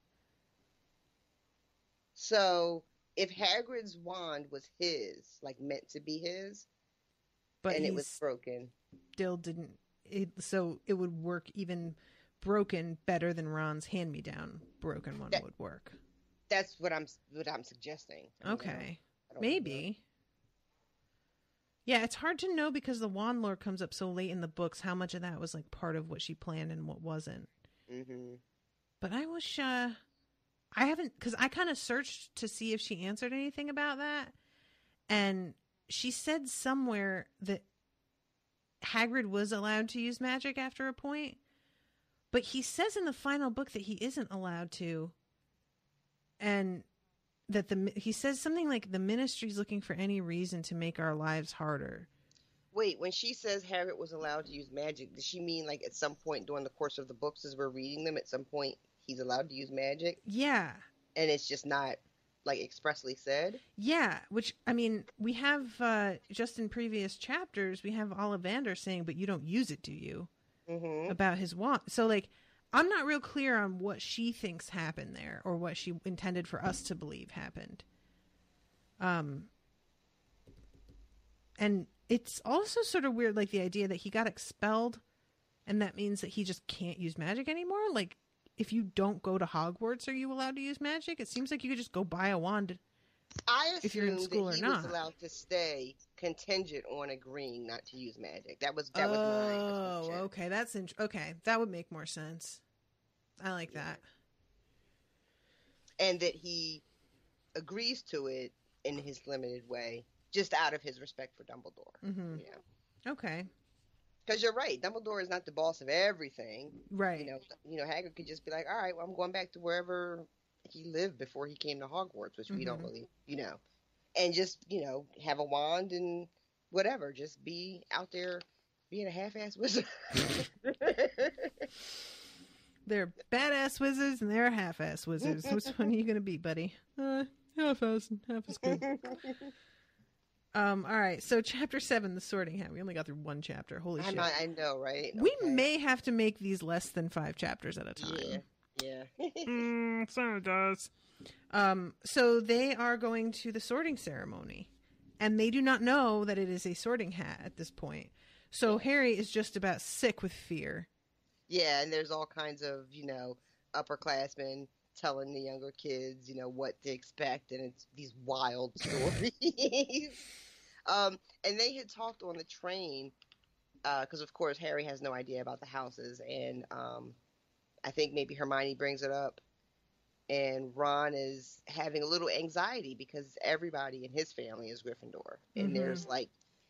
So, if Hagrid's wand was his, like meant to be his, but and it was broken... Still didn't... So it would work even broken better than Ron's hand-me-down broken one would work. That's what I'm suggesting. Okay. Maybe. Yeah, it's hard to know because the wand lore comes up so late in the books how much of that was like part of what she planned and what wasn't. Mm-hmm. But I wish... I haven't... Because I kind of searched to see if she answered anything about that. And she said somewhere that Hagrid was allowed to use magic after a point, but he says in the final book that he isn't allowed to, and that he says something like the ministry's looking for any reason to make our lives harder. Wait, when she says Hagrid was allowed to use magic, does she mean like at some point during the course of the books as we're reading them, at some point he's allowed to use magic? Yeah. And it's just not like expressly said? Yeah, which, I mean, we have, just in previous chapters, we have Ollivander saying, but you don't use it, do you? Mm-hmm. About his wand. So, like, I'm not real clear on what she thinks happened there, or what she intended for us to believe happened. And it's also sort of weird, like, the idea that he got expelled, and that means that he just can't use magic anymore? Like, if you don't go to Hogwarts, are you allowed to use magic? It seems like you could just go buy a wand if you're in school or not. I assumed that he was allowed to stay contingent on agreeing not to use magic. That was my assumption. Oh, okay. Okay, that would make more sense. I like that. And that he agrees to it in his limited way, just out of his respect for Dumbledore. Mm-hmm. Yeah. Okay. Because you're right, Dumbledore is not the boss of everything. Right. Hagrid could just be like, all right, well, I'm going back to wherever he lived before he came to Hogwarts, which we don't really, and just, have a wand and whatever, just be out there being a half-ass wizard. They're badass wizards and they're half-ass wizards. Which one are you going to be, buddy? Half-ass good. All right, so chapter 7, the Sorting Hat. We only got through one chapter. Holy shit. I know, right? We may have to make these less than 5 chapters at a time. Yeah. So it does. So they are going to the sorting ceremony, and they do not know that it is a sorting hat at this point. So Harry is just about sick with fear. Yeah, and there's all kinds of, upperclassmen telling the younger kids, what to expect, and it's these wild stories. And they had talked on the train, because of course Harry has no idea about the houses, and I think maybe Hermione brings it up, and Ron is having a little anxiety because everybody in his family is Gryffindor, and there's like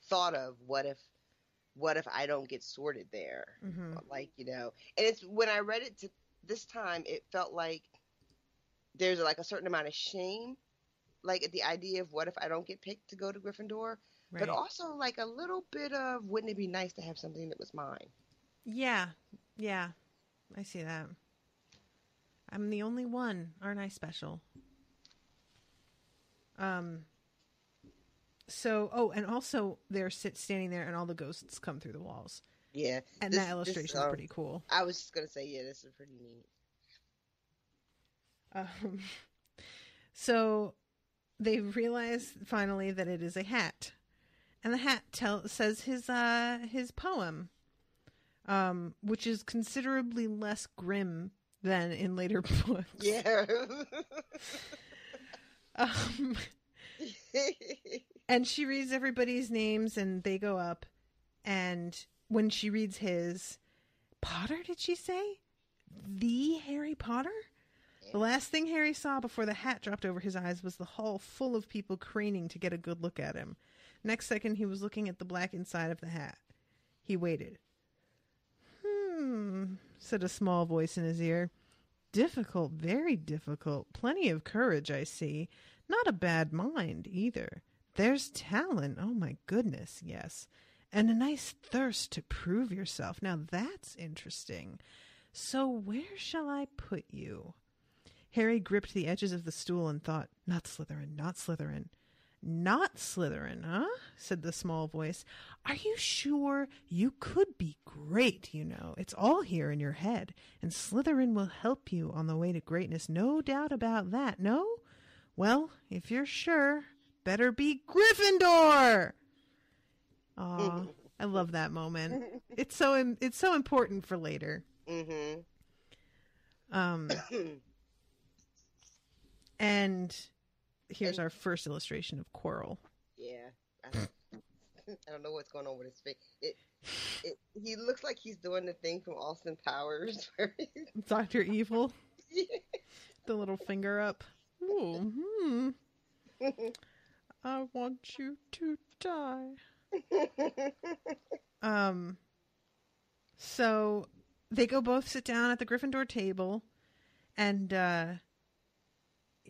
thought of what if I don't get sorted there, and it's when I read it this time, it felt like there's like a certain amount of shame, like at the idea of what if I don't get picked to go to Gryffindor, but also like a little bit of wouldn't it be nice to have something that was mine? Yeah, I see that. I'm the only one. Aren't I special? So, and also they're standing there and all the ghosts come through the walls. Yeah. And that illustration is pretty cool. I was just going to say, yeah, this is pretty neat. So they realize finally that it is a hat. And the hat says his poem, which is considerably less grim than in later books. Yeah. And she reads everybody's names and they go up. And when she reads his, Potter, did she say? The Harry Potter? The last thing Harry saw before the hat dropped over his eyes was the hall full of people craning to get a good look at him. Next second, he was looking at the black inside of the hat. He waited. Said a small voice in his ear. Difficult, very difficult. Plenty of courage, I see. Not a bad mind, either. There's talent, oh my goodness, yes. And a nice thirst to prove yourself. Now that's interesting. So where shall I put you? Harry gripped the edges of the stool and thought, not Slytherin, not Slytherin. Not Slytherin, huh? Said the small voice. Are you sure? You could be great, you know. It's all here in your head, and Slytherin will help you on the way to greatness. No doubt about that, no? Well, if you're sure, better be Gryffindor! Aw, I love that moment. It's so important for later. Mm-hmm. And here's our first illustration of Quirrell. Yeah. I don't know what's going on with his face. He looks like he's doing the thing from Austin Powers. Dr. Evil? Yeah. The little finger up. Ooh, I want you to die. So they go both sit down at the Gryffindor table, and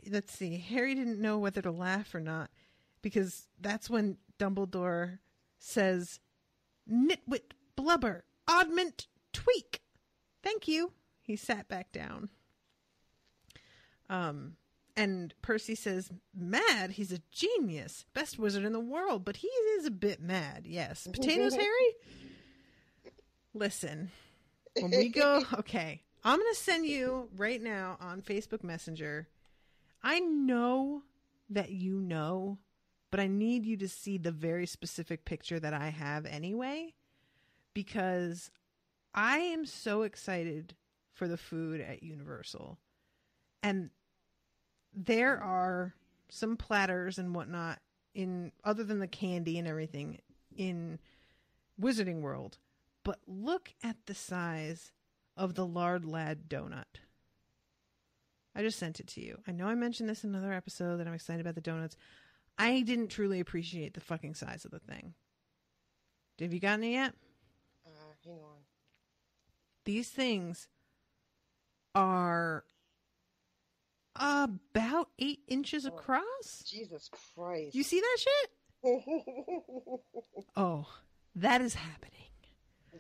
let's see, Harry didn't know whether to laugh or not, because that's when Dumbledore says, nitwit, blubber, oddment, tweak. Thank you. He sat back down. And Percy says, mad? He's a genius. Best wizard in the world, but he is a bit mad. Yes. Potatoes, Harry? Listen, when we go, okay, I'm going to send you right now on Facebook Messenger. I know that you know, but I need you to see the very specific picture that I have anyway, because I am so excited for the food at Universal. And there are some platters and whatnot other than the candy and everything in Wizarding World. But look at the size of the Lard Lad donut. I just sent it to you. I know I mentioned this in another episode that I'm excited about the donuts. I didn't truly appreciate the fucking size of the thing. Have you gotten it yet? Hang on. These things are about 8 inches across. Jesus Christ. You see that shit? Oh, that is happening.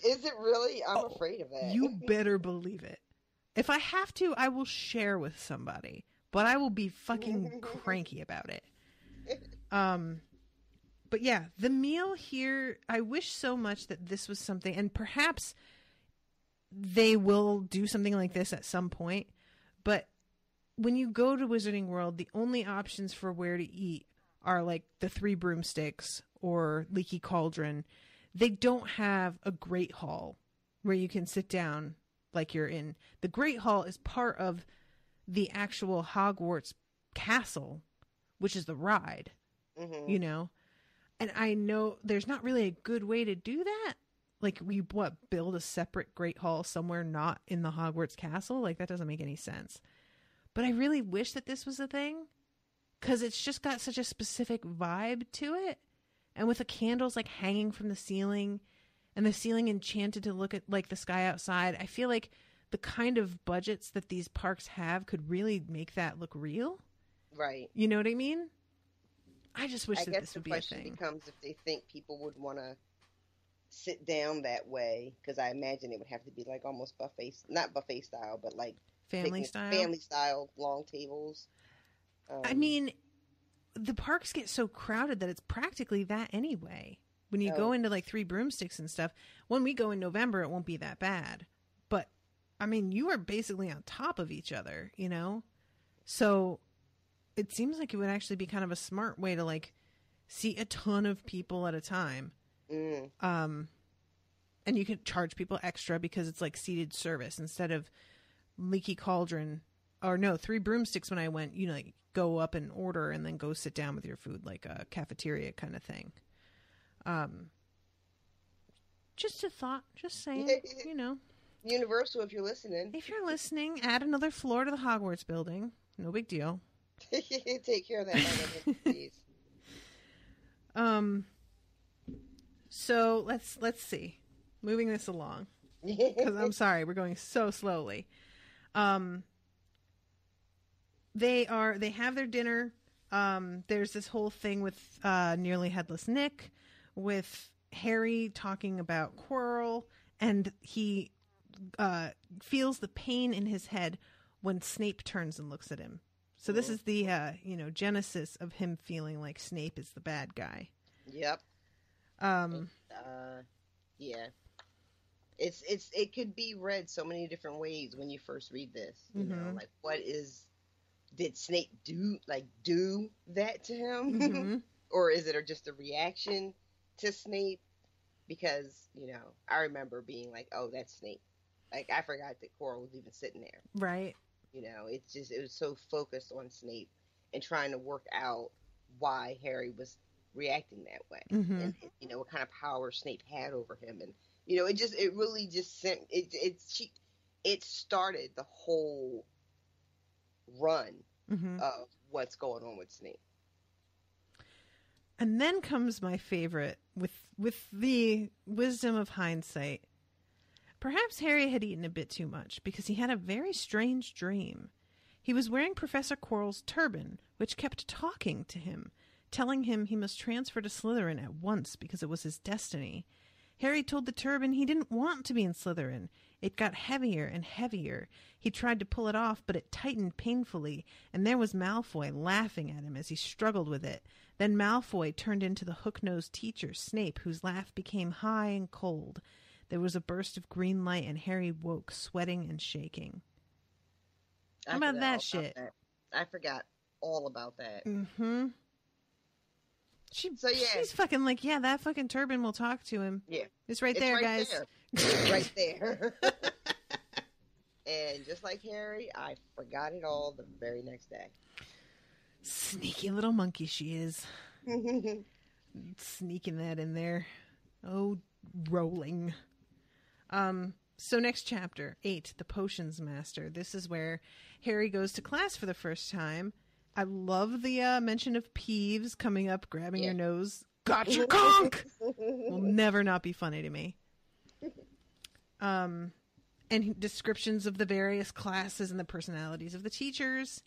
Is it really? I'm afraid of that. You better believe it. If I have to, I will share with somebody, but I will be fucking cranky about it. But yeah, the meal here, I wish so much that this was something, and perhaps they will do something like this at some point, but when you go to Wizarding World, the only options for where to eat are like the Three Broomsticks or Leaky Cauldron. They don't have a Great Hall where you can sit down like you're in. The Great Hall is part of the actual Hogwarts castle, which is the ride, you know? And I know there's not really a good way to do that. Like, build a separate Great Hall somewhere not in the Hogwarts castle? Like, that doesn't make any sense. But I really wish that this was a thing, because it's just got such a specific vibe to it. And with the candles, like, hanging from the ceiling, and the ceiling enchanted to look at, like, the sky outside, I feel like the kind of budgets that these parks have could really make that look real. Right. You know what I mean? I just wish that this would be a thing. I guess the question becomes if they think people would want to sit down that way, because I imagine it would have to be like almost buffet, not buffet style, but like family style. Family style long tables. I mean, the parks get so crowded that it's practically that anyway. When you go into like Three Broomsticks and stuff, when we go in November, it won't be that bad. But I mean, you are basically on top of each other, you know? So it seems like it would actually be kind of a smart way to like see a ton of people at a time. And you can charge people extra because it's like seated service instead of Leaky Cauldron. Or no, Three Broomsticks when I went, you know, like go up and order and then go sit down with your food like a cafeteria kind of thing. Just a thought, just saying, you know. Universal, if you're listening. If you're listening, add another floor to the Hogwarts building. No big deal. Take care of that, please. So let's see. Moving this along. Because I'm sorry, we're going so slowly. They have their dinner. There's this whole thing with Nearly Headless Nick, with Harry talking about Quirrell, and he feels the pain in his head when Snape turns and looks at him. So this is the genesis of him feeling like Snape is the bad guy. Yep. Yeah. It could be read so many different ways when you first read this. You know, like did Snape do that to him? Or is it just a reaction to Snape? Because, you know, I remember being like, oh, that's Snape. Like, I forgot that Quirrell was even sitting there. Right. You know, it was so focused on Snape and trying to work out why Harry was reacting that way. And, you know, what kind of power Snape had over him. And, you know, it really sent, it started the whole run of what's going on with Snape. And then comes my favorite, with the wisdom of hindsight. Perhaps Harry had eaten a bit too much, because he had a very strange dream. He was wearing Professor Quirrell's turban, which kept talking to him, telling him he must transfer to Slytherin at once because it was his destiny. Harry told the turban he didn't want to be in Slytherin. It got heavier and heavier. He tried to pull it off, but it tightened painfully, and there was Malfoy laughing at him as he struggled with it. Then Malfoy turned into the hook-nosed teacher, Snape, whose laugh became high and cold. There was a burst of green light, and Harry woke, sweating and shaking. How about that shit? I forgot all about that. She's fucking like, yeah, that fucking turban will talk to him. Yeah. It's right there, guys. There. It's right there. And just like Harry, I forgot it all the very next day. Sneaky little monkey she is. Sneaking that in there. Oh, rolling. So next chapter, 8, The Potions Master. This is where Harry goes to class for the first time. I love the mention of Peeves coming up, grabbing your nose. Gotcha, conk! Will never not be funny to me. And descriptions of the various classes and the personalities of the teachers.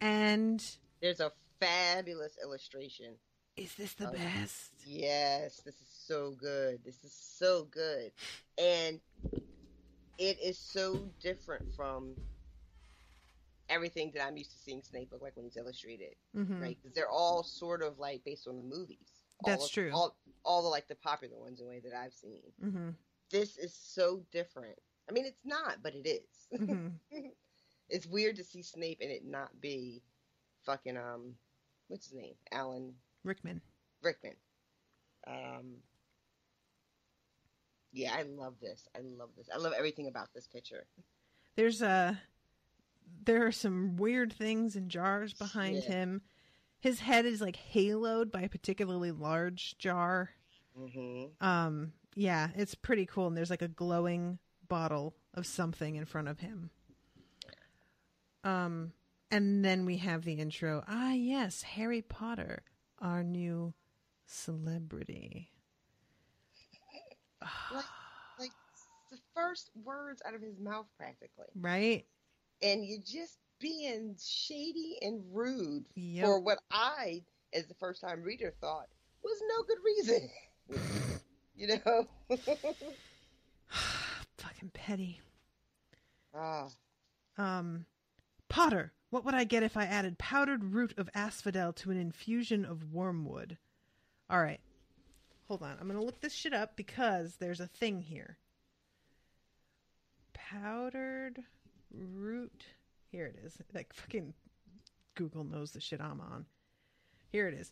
And there's a fabulous illustration. Is this the best? Yes, this is so good. This is so good. And it is so different from everything that I'm used to seeing Snape look like when he's illustrated, right? Because they're all sort of like based on the movies. That's true. All the like the popular ones, the way that I've seen. This is so different. I mean, it's not, but it is. It's weird to see Snape and it not be fucking what's his name? Alan Rickman. Yeah, I love this. I love everything about this picture. There are some weird things in jars behind him. His head is like haloed by a particularly large jar. Yeah, it's pretty cool. And there's like a glowing bottle of something in front of him. And then we have the intro. Ah, yes, Harry Potter, our new celebrity. Like the first words out of his mouth, practically. Right? And you're just being shady and rude for what I, as the first time reader, thought was no good reason. You know? Fucking petty. Potter, what would I get if I added powdered root of asphodel to an infusion of wormwood? All right. Hold on. I'm going to look this shit up because there's a thing here. Powdered root. Here it is. Like fucking Google knows the shit I'm on. Here it is.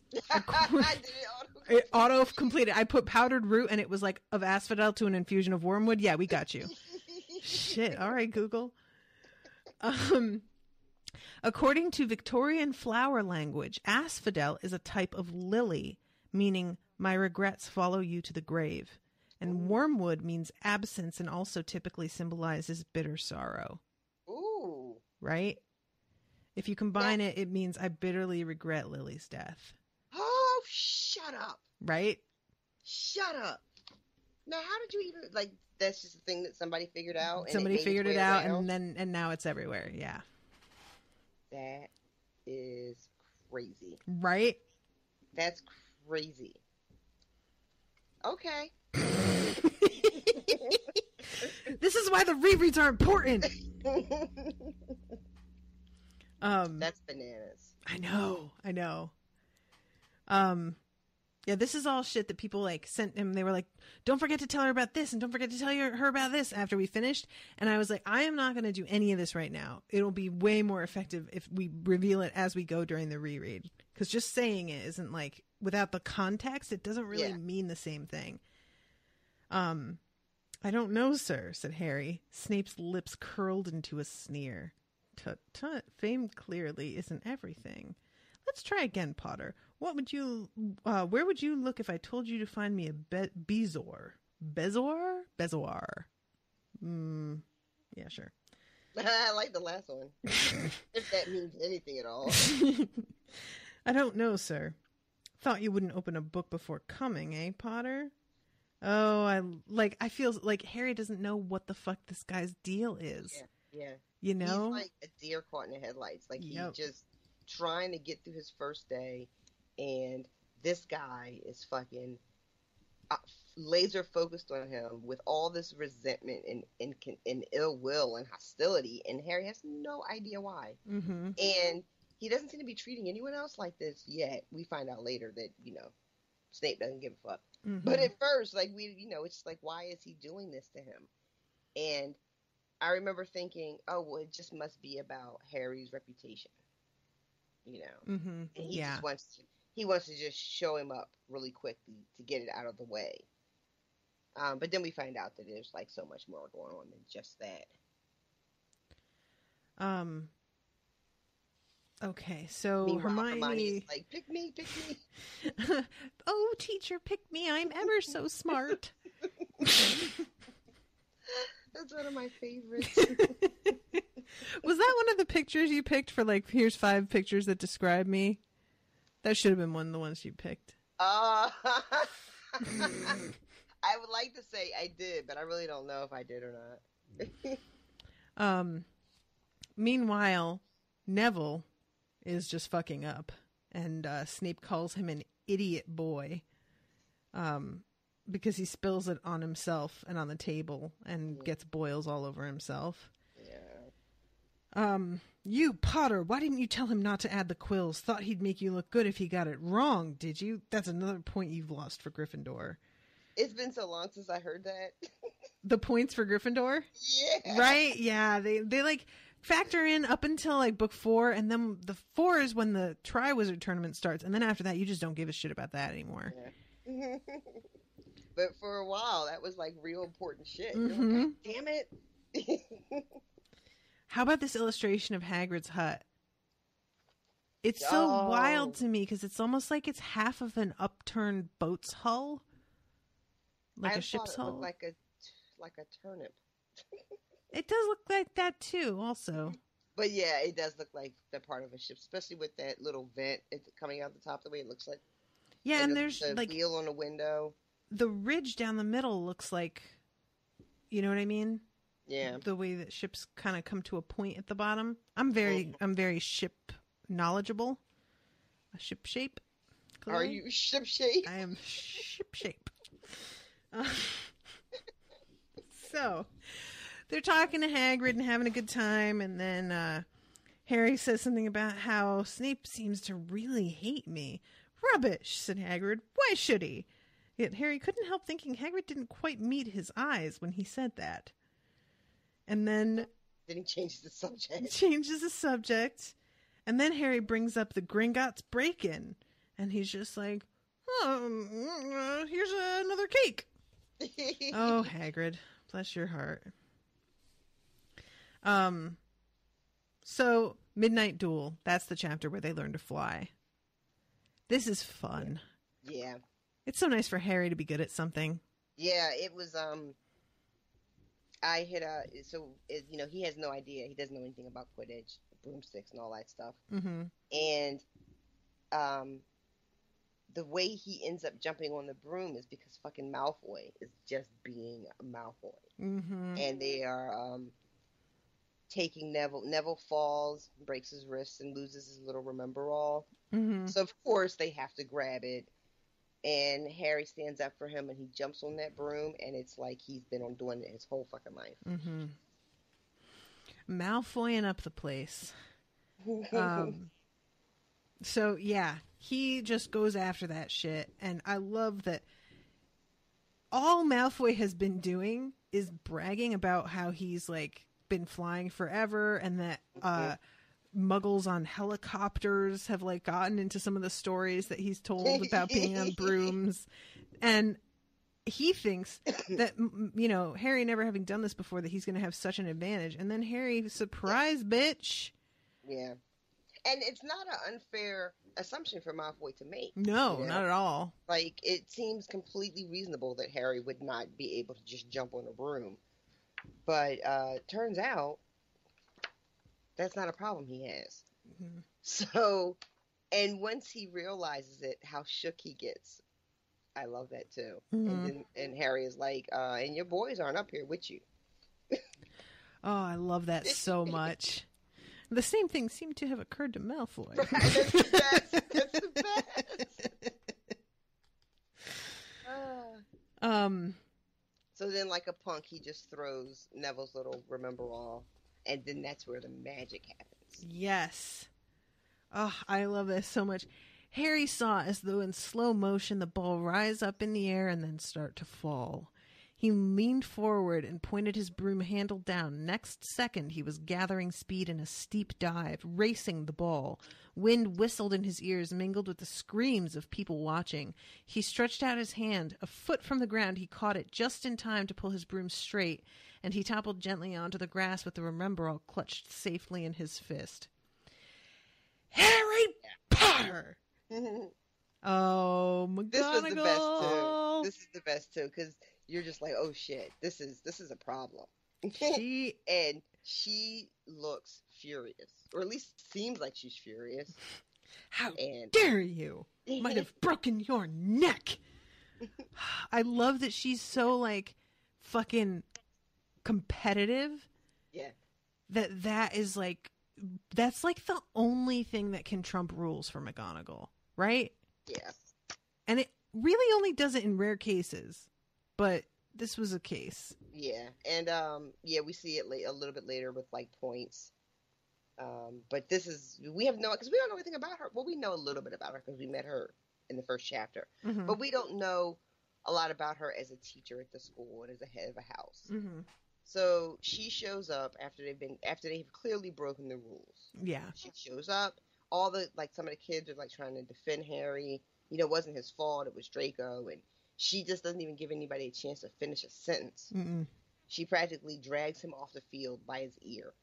It auto-completed. I put powdered root and it was like of asphodel to an infusion of wormwood. Yeah, we got you. Shit. All right, Google. According to Victorian flower language, asphodel is a type of lily, meaning my regrets follow you to the grave. And wormwood means absence and also typically symbolizes bitter sorrow. Ooh. Right? If you combine it, it means I bitterly regret Lily's death. Oh, shut up. Right? Shut up. Now, how did you even, like, that's just a thing that somebody figured out? And somebody it figured it out, and now it's everywhere. Yeah. That is crazy. Right? That's crazy. Okay. This is why the rereads are important. That's bananas. I know. Yeah, this is all shit that people like sent him. They were like, don't forget to tell her about this and don't forget to tell her about this after we finished. And I was like, I am not going to do any of this right now. It'll be way more effective if we reveal it as we go during the reread. Because just saying it isn't like, without the context, it doesn't really mean the same thing. I don't know, sir, said Harry. Snape's lips curled into a sneer. Tut tut, fame clearly isn't everything. Let's try again, Potter. Where would you look if I told you to find me a Bezoar? Bezoar? Yeah, sure. I like the last one. If that means anything at all. I don't know, sir. Thought you wouldn't open a book before coming, eh, Potter? Oh, I feel like Harry doesn't know what the fuck this guy's deal is. Yeah. You know? He's like a deer caught in the headlights. Like, he's just trying to get through his first day, and this guy is fucking laser focused on him with all this resentment and ill will and hostility, and Harry has no idea why. Mm-hmm. And he doesn't seem to be treating anyone else like this yet. We find out later that, Snape doesn't give a fuck. Mm-hmm. But at first, like, it's just like, why is he doing this to him? And I remember thinking, oh, well, it just must be about Harry's reputation, Mm-hmm. And he Yeah. just wants to just show him up really quickly to get it out of the way. But then we find out that there's like so much more going on than just that. Okay, so Meanwhile, Hermione's is like, pick me. Oh, teacher, pick me. I'm ever so smart. That's one of my favorites. Was that one of the pictures you picked for like, here's 5 pictures that describe me? That should have been one of the ones you picked. I would like to say I did, but I really don't know if I did or not. Meanwhile, Neville is just fucking up, and Snape calls him an idiot boy because he spills it on himself and on the table and gets boils all over himself. Yeah. You, Potter, why didn't you tell him not to add the quills? Thought he'd make you look good if he got it wrong, did you? That's another point you've lost for Gryffindor. It's been so long since I heard that. The points for Gryffindor? Yeah. Right? Yeah, they like factor in up until like book 4, and then the 4 is when the Triwizard Tournament starts, and then after that you just don't give a shit about that anymore. Yeah. But for a while that was like real important shit. Mm-hmm. Like, damn it. How about this illustration of Hagrid's hut? It's so wild to me because it's almost like it's half of an upturned boat's hull, like a ship's hull. Like a turnip. It does look like that too, also. But yeah, it does look like the part of a ship, especially with that little vent coming out the top. The way it looks like. Yeah, and there's the like wheel on the window. The ridge down the middle looks like, you know what I mean? Yeah. The way that ships kind of come to a point at the bottom. I'm very ship knowledgeable. A ship shape. Clearly. Are you ship shape? I am ship shape. So, they're talking to Hagrid and having a good time, and then Harry says something about how Snape seems to really hate me. Rubbish, said Hagrid. Why should he? Yet Harry couldn't help thinking Hagrid didn't quite meet his eyes when he said that. And then he changes the subject. Changes the subject. And then Harry brings up the Gringotts break-in. And he's just like, oh, here's another cake. Oh, Hagrid. Bless your heart. So, Midnight Duel. That's the chapter where they learn to fly. This is fun. Yeah. It's so nice for Harry to be good at something. Yeah, it was, I had he has no idea. He doesn't know anything about Quidditch, broomsticks, and all that stuff. Mm-hmm. And the way he ends up jumping on the broom is because fucking Malfoy is just being a Malfoy. Mm-hmm. And they are taking Neville. Neville falls, breaks his wrist, and loses his little Remember-All. Mm-hmm. So, of course, they have to grab it. And Harry stands up for him, and he jumps on that broom, and it's like he's been on doing it his whole fucking life. Mm-hmm. Malfoying up the place. So, yeah, he just goes after that shit, and I love that all Malfoy has been doing is bragging about how he's, like, been flying forever, and that, Muggles on helicopters have like gotten into some of the stories that he's told about being on brooms, and he thinks that Harry never having done this before that he's going to have such an advantage, and then Harry, surprise, bitch. Yeah, and it's not an unfair assumption for Malfoy to make. No, not at all. Like, it seems completely reasonable that Harry would not be able to just jump on a broom, but turns out that's not a problem he has. Mm-hmm. So, and once he realizes it, how shook he gets. I love that too. Mm-hmm. And Harry is like, and your boys aren't up here with you. Oh, I love that so much. The same thing seemed to have occurred to Malfoy. Right, that's the best. That's the best. So then, like a punk, he just throws Neville's little Remember-All. And then that's where the magic happens. Yes. Oh, I love this so much. Harry saw, as though in slow motion, the ball rise up in the air and then start to fall. He leaned forward and pointed his broom handle down. Next second, he was gathering speed in a steep dive, racing the ball. Wind whistled in his ears, mingled with the screams of people watching. He stretched out his hand. A foot from the ground, he caught it just in time to pull his broom straight, and he toppled gently onto the grass with the Remember-All clutched safely in his fist. Harry Potter! Oh, McGonagall! This was the best, too. This is the best, too, because you're just like, oh, shit, this is a problem. And she looks furious, or at least seems like she's furious. How dare you! Might have broken your neck! I love that she's so, like, fucking competitive. Yeah. That is like, that's like the only thing that can trump rules for McGonagall, right? Yeah. And it really only does it in rare cases, but this was a case. Yeah. And we see it a little bit later with like points. But this is, because we don't know anything about her. Well, we know a little bit about her because we met her in the first chapter, Mm-hmm. but we don't know a lot about her as a teacher at the school and as a head of a house. Mm-hmm. So she shows up after they've clearly broken the rules. Yeah. She shows up. Some of the kids are like trying to defend Harry. It wasn't his fault. It was Draco. And she just doesn't even give anybody a chance to finish a sentence. Mm-mm. She practically drags him off the field by his ear.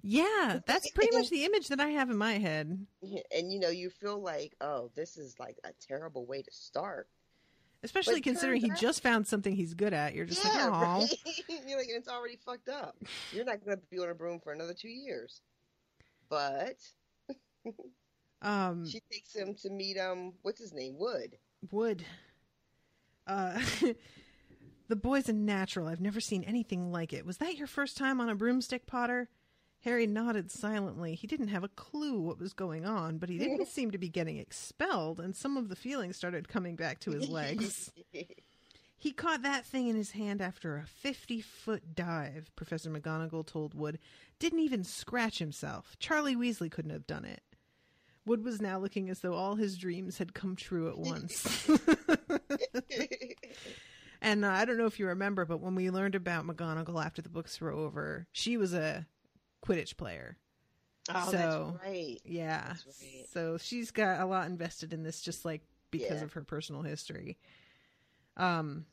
Yeah, that's pretty much the image that I have in my head. And you feel like, oh, this is like a terrible way to start. Especially considering he just found something he's good at. You're just like, oh. Right? You're like, and it's already fucked up. You're not going to be on a broom for another 2 years. But she takes him to meet, what's his name? Wood. The boy's a natural. I've never seen anything like it. Was that your first time on a broomstick, Potter? Harry nodded silently. He didn't have a clue what was going on, but he didn't seem to be getting expelled, and some of the feelings started coming back to his legs. He caught that thing in his hand after a 50-foot dive, Professor McGonagall told Wood. Didn't even scratch himself. Charlie Weasley couldn't have done it. Wood was now looking as though all his dreams had come true at once. And I don't know if you remember, but when we learned about McGonagall after the books were over, she was a Quidditch player. Oh, So, that's right. Yeah. That's right. So she's got a lot invested in this, just like because of her personal history. And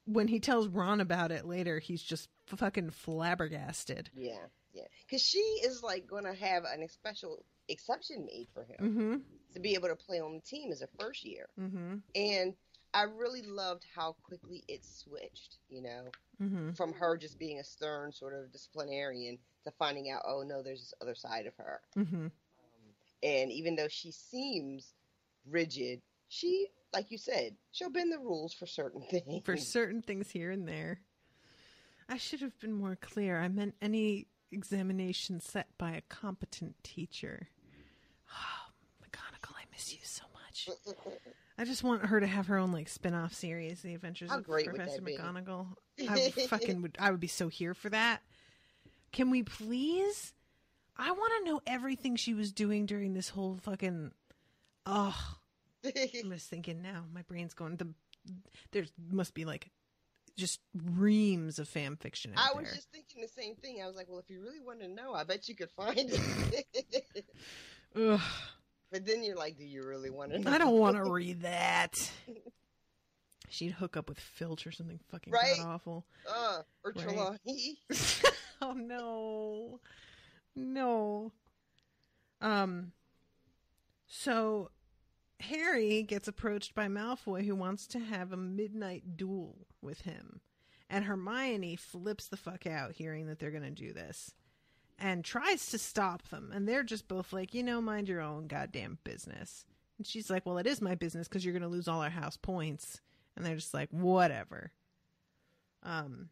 when he tells Ron about it later, he's just fucking flabbergasted. Yeah. Because she is like going to have a special exception made for him to be able to play on the team as a first year. And I really loved how quickly it switched, you know, from her just being a stern sort of disciplinarian to finding out, oh no, there's this other side of her. And even though she seems rigid, she, like you said, she'll bend the rules for certain things. For certain things here and there. I should have been more clear. I meant any examination set by a competent teacher. Oh, McGonagall, I miss you so much. I just want her to have her own like spin-off series, The Adventures of Professor McGonagall. I would be so here for that. Can we please? I want to know everything she was doing during this whole fucking. Oh, I'm just thinking now. My brain's going. There must be like just reams of fan fiction out there. I was just thinking the same thing. I was like, well, if you really want to know, I bet you could find it. Ugh. But then you're like, do you really want to know? I don't want to read that. She'd hook up with Filch or something fucking god-awful. Or Trelawney. Oh, no. No. So Harry gets approached by Malfoy, who wants to have a midnight duel with him. And Hermione flips the fuck out hearing that they're going to do this and tries to stop them. And they're just both like, you know, mind your own goddamn business. And she's like, well, it is my business because you're going to lose all our house points. And they're just like, whatever. And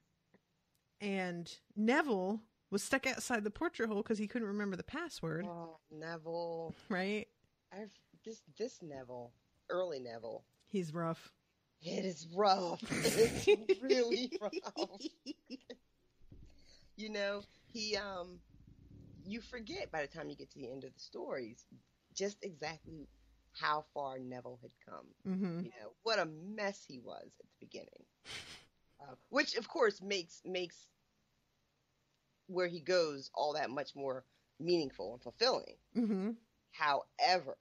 Neville was stuck outside the portrait hole because he couldn't remember the password. Oh, Neville. Right? This Neville, early Neville. He's rough. It is rough. It's really rough. You know, you forget by the time you get to the end of the stories just exactly how far Neville had come. You know, what a mess he was at the beginning. Which, of course, makes where he goes all that much more meaningful and fulfilling. However,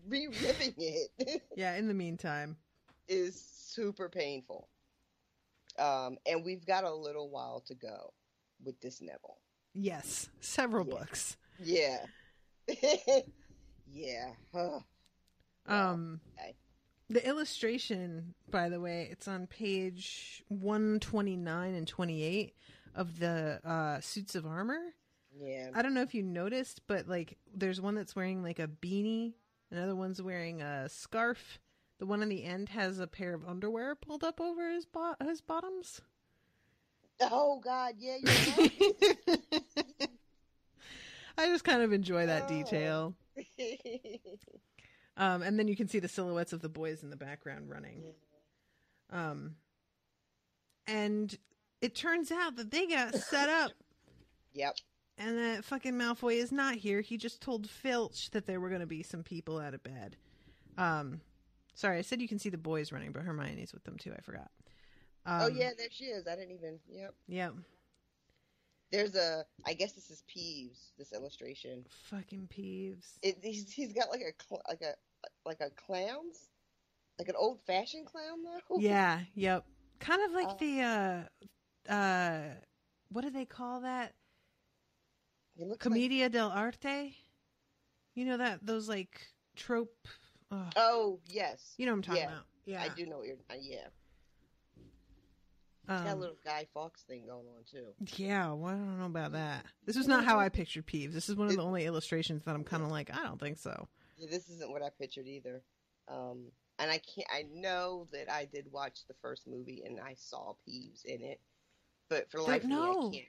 reliving it in the meantime is super painful. And we've got a little while to go with this Neville. Yes, several books. Yeah. Yeah. Okay. The illustration, by the way, it's on page 129 and 28 of the suits of armor. Yeah. I don't know if you noticed, but like there's one that's wearing like a beanie, another one's wearing a scarf. The one on the end has a pair of underwear pulled up over his bottoms. Oh God, yeah, you're right. I just kind of enjoy that detail. And then you can see the silhouettes of the boys in the background running. And it turns out that they got set up. Yep. And that fucking Malfoy is not here. He just told Filch that there were going to be some people out of bed. Sorry, I said you can see the boys running, but Hermione's with them too. I forgot. Oh, yeah, there she is. I didn't even... Yep. There's I guess this is Peeves, this illustration. Fucking Peeves. He's got like a clown's... Like an old-fashioned clown, though? Yeah, yep. Kind of like the... what do they call that? Commedia dell'arte? You know those like trope... Oh, yes. You know what I'm talking about. Yeah. I do know what you're... yeah. It's got a little Guy Fawkes thing going on, too. Yeah, well, I don't know about that. This was not how I pictured Peeves. This is one of the only illustrations that I'm kind of like, I don't think so. Yeah, this isn't what I pictured either. And I know that I did watch the first movie and I saw Peeves in it. But for the life of me, I can't.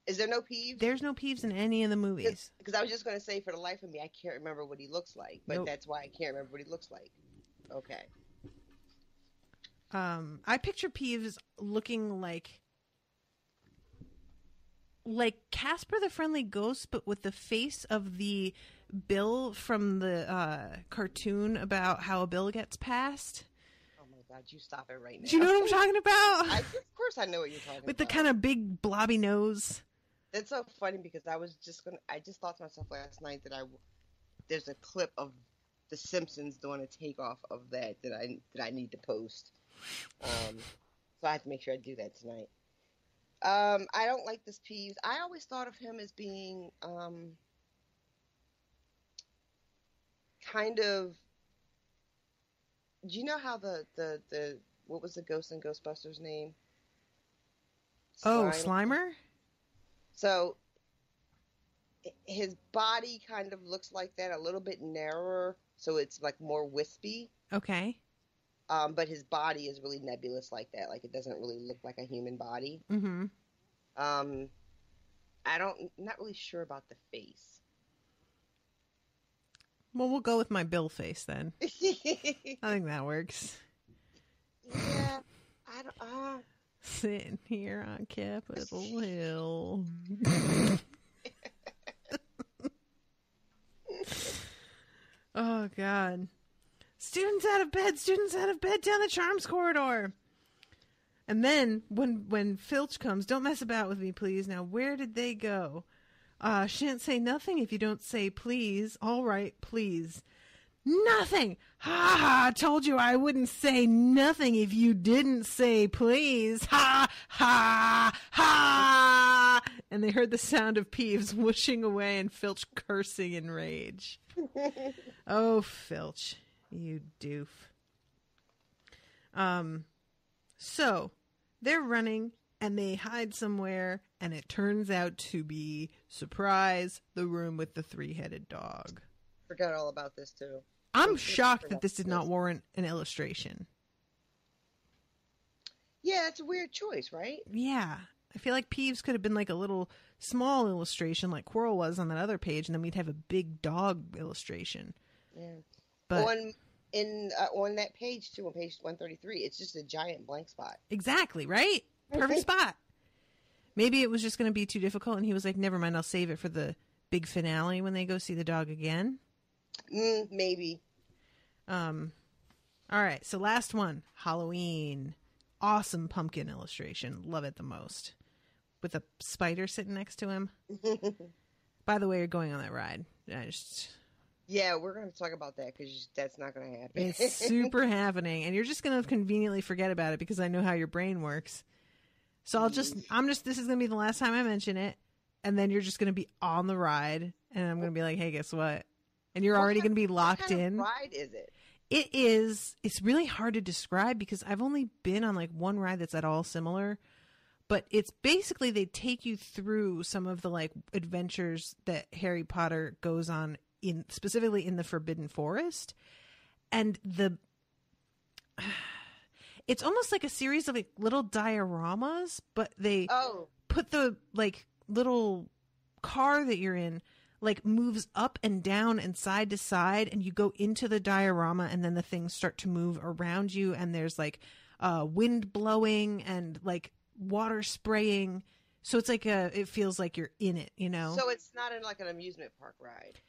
Is there no Peeves? There's no Peeves in any of the movies. Because I was just going to say, for the life of me, I can't remember what he looks like. But that's why I can't remember what he looks like. Okay. I picture Peeves looking like Casper the Friendly Ghost, but with the face of the bill from the cartoon about how a bill gets passed. Oh my God, you stop it right now. Do you know what I'm talking about? Of course I know what you're talking about. With the kind of big blobby nose. That's so funny because I just thought to myself last night that there's a clip of The Simpsons doing a takeoff of that I need to post. So I have to make sure I do that tonight. I don't like this Peeves. I always thought of him as being kind of. Do you know how the what was the ghost in Ghostbusters name? Slimer? So his body kind of looks like that, a little bit narrower, so it's like more wispy. Okay. But his body is really nebulous like that. Like it doesn't really look like a human body. Mm-hmm. Not really sure about the face. Well, we'll go with my Bill face then. I think that works. Yeah, I don't. Sitting here on Capitol Hill. Oh, God. Students out of bed down the charms corridor. And then when Filch comes, don't mess about with me, please. Now, where did they go? Shan't say nothing if you don't say please. All right, please. Nothing. Ha ha. Told you I wouldn't say nothing if you didn't say please. Ha ha ha. And they heard the sound of Peeves whooshing away and Filch cursing in rage. Oh, Filch, you doof. So they're running and they hide somewhere, and it turns out to be, surprise, the room with the 3-headed dog. Forgot all about this too. I'm shocked that this did not warrant an illustration. Yeah, it's a weird choice, right? Yeah. I feel like Peeves could have been like a little small illustration like Quirrell was on that other page, and then we'd have a big dog illustration. Yeah. But on that page too, on page 133, it's just a giant blank spot. Exactly, right? Perfect spot. Maybe it was just going to be too difficult, and he was like, never mind, I'll save it for the big finale when they go see the dog again. Maybe. All right, so last one, Halloween. Awesome pumpkin illustration. Love it the most. With a spider sitting next to him. By the way, you're going on that ride. Yeah, we're going to talk about that because that's not going to happen. It's super happening, and you're just going to conveniently forget about it because I know how your brain works. So this is going to be the last time I mention it, and then you're just going to be on the ride, and I'm going to be like, hey, guess what? And you're already going to be locked in. What kind of ride is it? It's really hard to describe because I've only been on like one ride that's at all similar, but it's basically they take you through some of the like adventures that Harry Potter goes on specifically in the Forbidden Forest. And it's almost like a series of like little dioramas, but they put the like little car that you're in like moves up and down and side to side, and you go into the diorama, and then the things start to move around you, and there's like wind blowing and like water spraying. So it's like it feels like you're in it, you know? So it's not like an amusement park ride.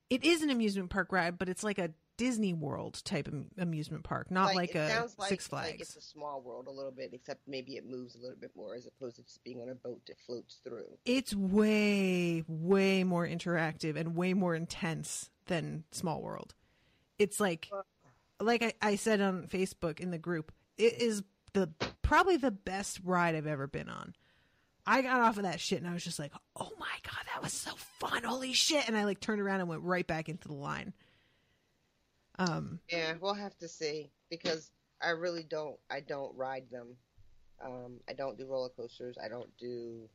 It is an amusement park ride, but it's like a Disney World type of amusement park, not like a Six Flags. Like it's a small world a little bit, except maybe it moves a little bit more as opposed to just being on a boat that floats through. It's way, way more interactive and way more intense than Small World. It's like I said on Facebook in the group, it is probably the best ride I've ever been on. I got off of that shit and I was just like, oh my God, that was so fun. Holy shit. And I like turned around and went right back into the line. Yeah, we'll have to see because I don't ride them. I don't do roller coasters. I don't do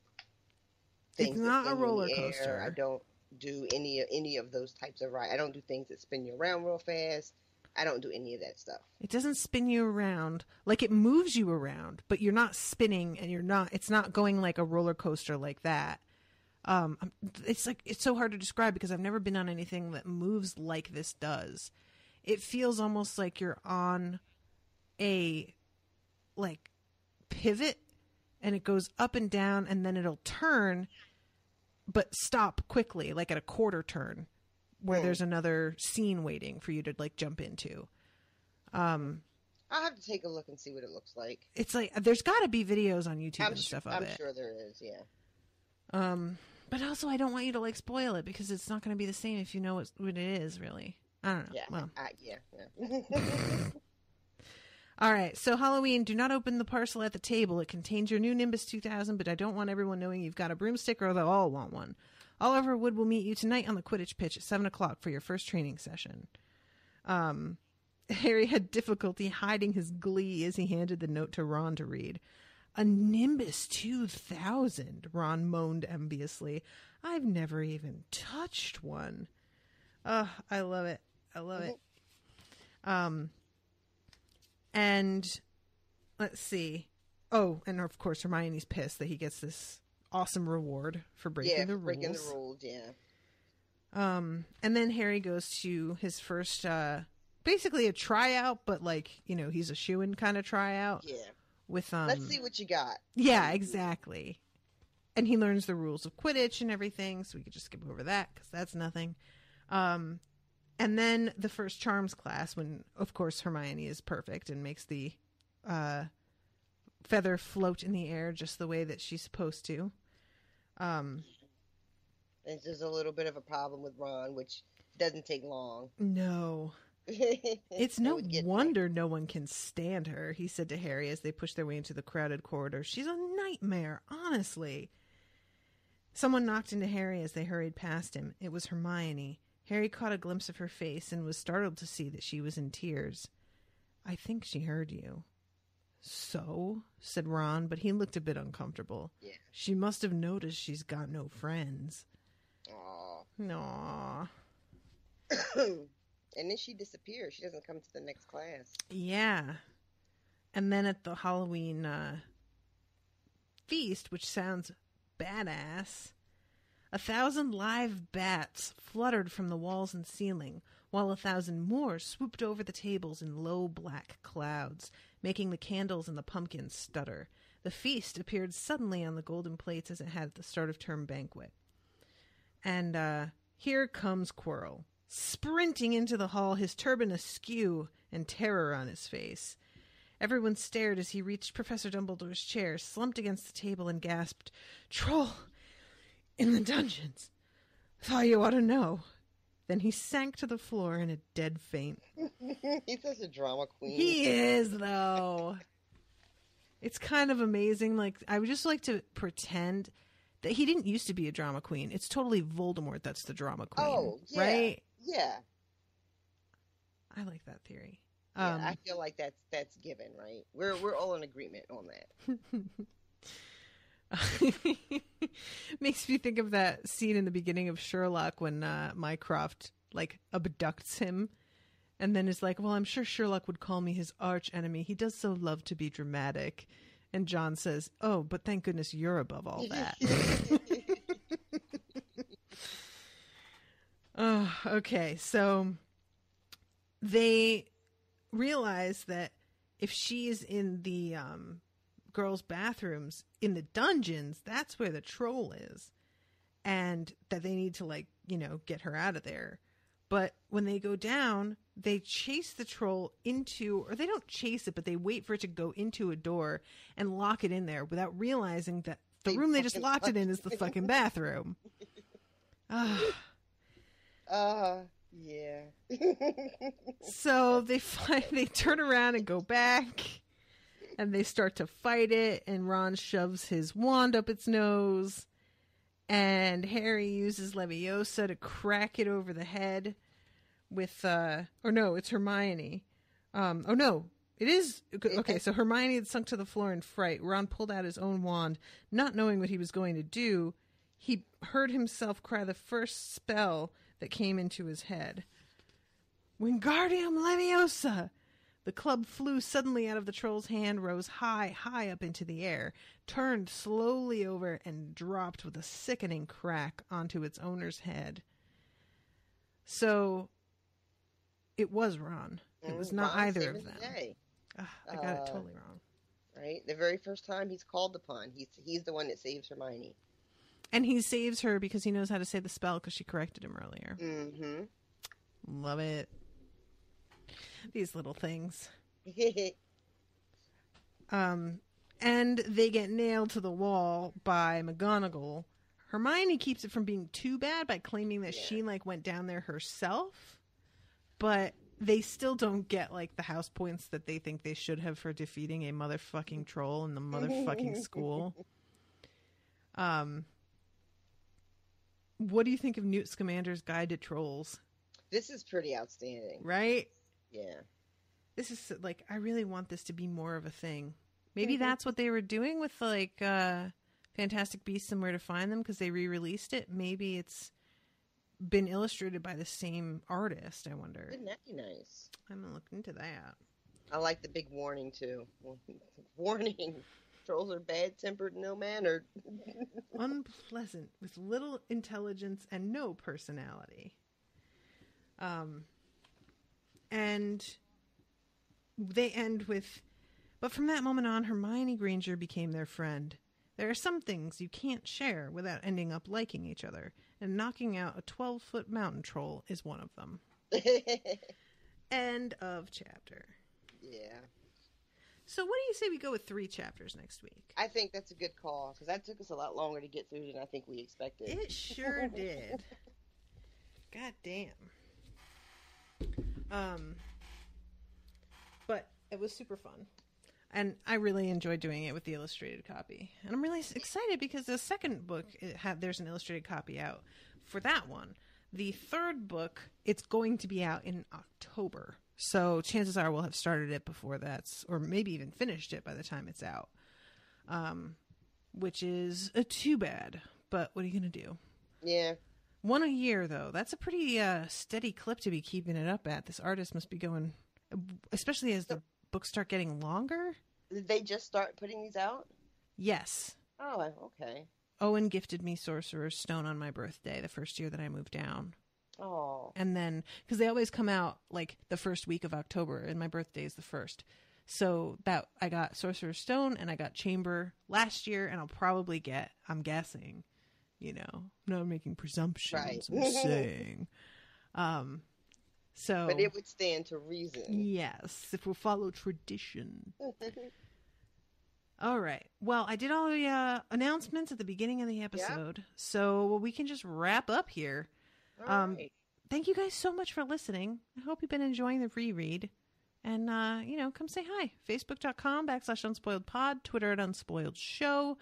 things. It's not a roller coaster. I don't do any of those types of rides. I don't do things that spin you around real fast. I don't do any of that stuff. It doesn't spin you around. Like it moves you around, but you're not spinning and it's not going like a roller coaster like that. It's so hard to describe because I've never been on anything that moves like this does. it feels almost like you're on a like pivot, and it goes up and down, and then it'll turn but stop quickly, like at a quarter turn where there's another scene waiting for you to like jump into. I'll have to take a look and see what it looks like. It's like there's got to be videos on YouTube and stuff of it. I'm sure there is, yeah. But also I don't want you to like spoil it because it's not going to be the same if you know what it is, really. I don't know. Yeah. Well, Yeah. all right. So Halloween, do not open the parcel at the table. It contains your new Nimbus 2000, but I don't want everyone knowing you've got a broomstick or they'll all want one. Oliver Wood will meet you tonight on the Quidditch pitch at 7:00 for your first training session. Harry had difficulty hiding his glee as he handed the note to Ron to read. A Nimbus 2000, Ron moaned enviously. I've never even touched one. I love it. I love it. And let's see. Oh, and of course Hermione's pissed that he gets this awesome reward for breaking the rules. Breaking the rules, yeah. And then Harry goes to his first, basically a tryout, but like, you know, he's a shoo-in kind of tryout. Yeah. With let's see what you got. Yeah, exactly. And he learns the rules of Quidditch and everything, so we could just skip over that because that's nothing. And then the first charms class, when of course Hermione is perfect and makes the feather float in the air just the way that she's supposed to. There's a little bit of a problem with Ron, which doesn't take long. No. It's no wonder no one can stand her, he said to Harry as they pushed their way into the crowded corridor. She's a nightmare, honestly. Someone knocked into Harry as they hurried past him. It was Hermione. Harry caught a glimpse of her face and was startled to see that she was in tears. I think she heard you. So, said Ron, but he looked a bit uncomfortable. Yeah. She must have noticed she's got no friends. Aww. Aww. And then she disappears. She doesn't come to the next class. Yeah. And then at the Halloween feast, which sounds badass, 1,000 live bats fluttered from the walls and ceiling, while 1,000 more swooped over the tables in low black clouds, making the candles and the pumpkins stutter. The feast appeared suddenly on the golden plates as it had at the start of term banquet. And here comes Quirrell, sprinting into the hall, his turban askew and terror on his face. Everyone stared as he reached Professor Dumbledore's chair, slumped against the table, and gasped, "Troll! In the dungeons! Thought you ought to know." Then he sank to the floor in a dead faint. He's such a drama queen. He is, though. It's kind of amazing. Like, I would just like to pretend that he didn't used to be a drama queen. It's totally Voldemort that's the drama queen. Oh, yeah. Right? Yeah. I like that theory. Yeah, I feel like that's given, right? We're all in agreement on that. Makes me think of that scene in the beginning of Sherlock when Mycroft like abducts him and then is like, well, I'm sure Sherlock would call me his arch enemy. He does so love to be dramatic. And John says, oh, but thank goodness you're above all that. Oh, okay. So they realize that if she is in the girls' bathrooms in the dungeons, that's where the troll is, and that they need to, like, you know, get her out of there. But when they go down, they chase the troll into, or they don't chase it, but they wait for it to go into a door and lock it in there without realizing that the room they just locked it in is the fucking bathroom. Yeah. So they turn around and go back, and they start to fight it, and Ron shoves his wand up its nose, and Harry uses Leviosa to crack it over the head with, or no, it's Hermione. Oh no, it is, okay, so Hermione had sunk to the floor in fright. Ron pulled out his own wand, not knowing what he was going to do. He heard himself cry the first spell that came into his head. Wingardium Leviosa! The club flew suddenly out of the troll's hand, rose high, high up into the air, turned slowly over, and dropped with a sickening crack onto its owner's head. So, it was Ron. It was not Ron either of saving them. the day. Ugh, I got it totally wrong. Right? The very first time he's called upon, he's the one that saves Hermione. And he saves her because he knows how to say the spell because she corrected him earlier. Mm-hmm. Love it. These little things. And they get nailed to the wall by McGonagall. Hermione keeps it from being too bad by claiming that she went down there herself, but they still don't get the house points that they think they should have for defeating a motherfucking troll in the motherfucking school. What do you think of Newt Scamander's Guide to Trolls? This is pretty outstanding. Right? Yeah. This is I really want this to be more of a thing. Maybe that's what they were doing with Fantastic Beasts and Where to Find Them because they re-released it. Maybe it's been illustrated by the same artist, I wonder. Wouldn't that be nice? I'm going to look into that. I like the big warning, too. Warning. Trolls are bad-tempered, no-mannered. Unpleasant, with little intelligence and no personality. And they end with, but from that moment on, Hermione Granger became their friend. There are some things you can't share without ending up liking each other, and knocking out a 12-foot mountain troll is one of them. End of chapter. Yeah. So what do you say we go with 3 chapters next week? I think that's a good call, because that took us a lot longer to get through than I think we expected. It sure did. God damn. But it was super fun. And I really enjoyed doing it with the illustrated copy. And I'm really excited because the second book, there's an illustrated copy out for that one. The third book, it's going to be out in October. So chances are we'll have started it before that's, or maybe even finished it by the time it's out. Which is too bad. But what are you going to do? Yeah. One a year, though. That's a pretty steady clip to be keeping it up at. This artist must be going, especially as the books start getting longer. Did they just start putting these out? Yes. Oh, okay. Owen gifted me Sorcerer's Stone on my birthday, the first year that I moved down. Oh. And then, because they always come out the first week of October, and my birthday is the 1st. So that I got Sorcerer's Stone and I got Chamber last year, and I'll probably get, I'm guessing, I'm not making presumptions, right. I'm saying. So, but it would stand to reason. Yes, if we follow tradition. All right. Well, I did all the announcements at the beginning of the episode, so we can just wrap up here. All right. Thank you guys so much for listening. I hope you've been enjoying the reread. And, come say hi. Facebook.com/unspoiledpod, Twitter @unspoiledshow.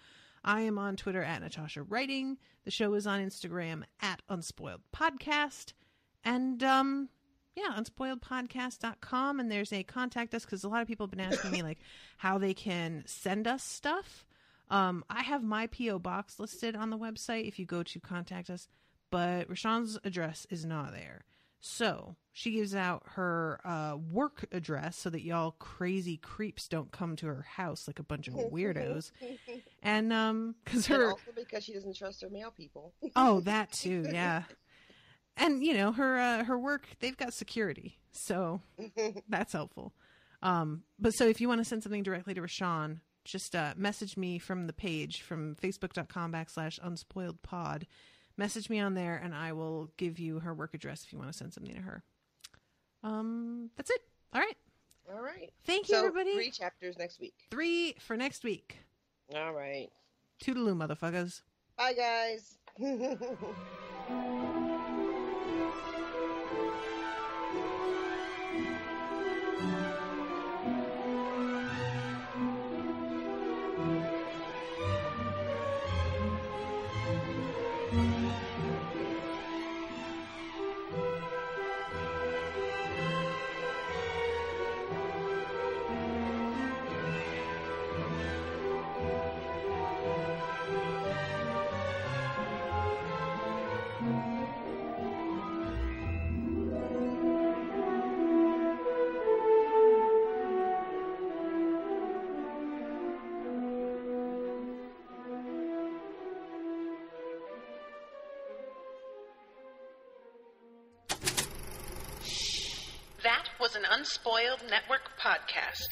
I am on Twitter @Natasha Writing. The show is on Instagram @unspoiledpodcast. And, unspoiledpodcast.com. And there's a contact us because a lot of people have been asking me, how they can send us stuff. I have my P.O. box listed on the website if you go to contact us, but Rashawn's address is not there. So she gives out her work address so that y'all crazy creeps don't come to her house like a bunch of weirdos. And because also because she doesn't trust her mail people. Oh, that too, yeah. And her work, they've got security, so that's helpful. But so if you want to send something directly to Rashawn, just message me from the page from facebook.com/unspoiledpod. Message me on there, and I will give you her work address if you want to send something to her. That's it. All right. All right. Thank you, everybody. 3 chapters next week. 3 for next week. All right. Toodaloo, motherfuckers. Bye, guys. Unspoiled Network podcast.